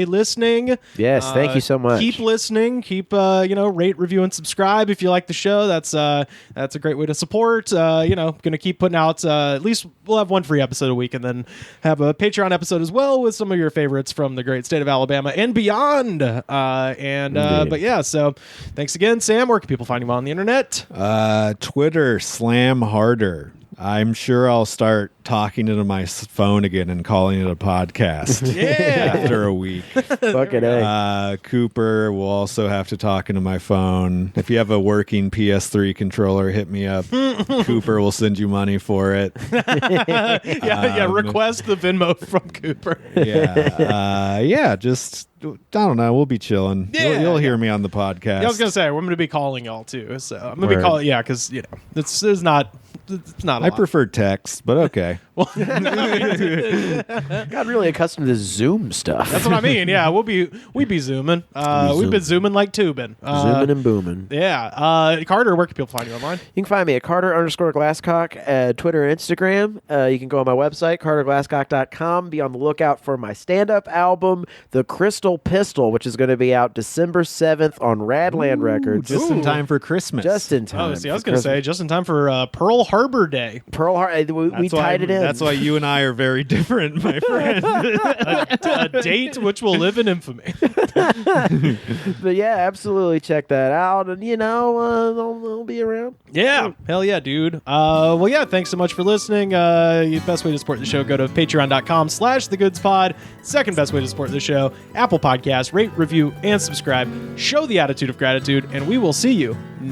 listening. Yes, thank you so much. Keep listening. Keep rate, review, and subscribe if you like the show. That's a great way to support. Gonna keep putting out at least we'll have one free episode a week, and then have a Patreon episode as well with some of your favorites from the great state of Alabama and beyond. But yeah, so thanks again, Sam. Where can people find you on the internet? Twitter, slam harder. I'm sure I'll start talking into my phone again and calling it a podcast after a week. Fucking A. Cooper will also have to talk into my phone. If you have a working PS3 controller, hit me up. Cooper will send you money for it. Request the Venmo from Cooper. Just I don't know. We'll be chilling. You'll hear me on the podcast. Yeah, I was gonna say we're gonna be calling y'all too. So I'm gonna be calling. Yeah, because it's not. A I lot. prefer text, but okay. Got really accustomed to Zoom stuff. That's what I mean. Yeah, we'd be zooming. We've been zooming like tubing. Zooming and booming. Yeah. Carter, where can people find you online? You can find me at Carter_Glasscock at Twitter and Instagram. You can go on my website, CarterGlasscock.com. Be on the lookout for my stand-up album, The Crystal Pistol, which is going to be out December 7th on Radland Records. Just in time for Christmas. Just in time. Oh, see, I was going to say just in time for Pearl Harbor Day. Pearl Harbor. We tied it in. That's why you and I are very different, my friend. a date which will live in infamy. But yeah, absolutely check that out, and they'll be around. Yeah, hell yeah, dude. Well, yeah, thanks so much for listening. The best way to support the show, go to patreon.com/thegoodspod. Second best way to support the show, Apple Podcasts. Rate, review, and subscribe. Show the attitude of gratitude, and we will see you next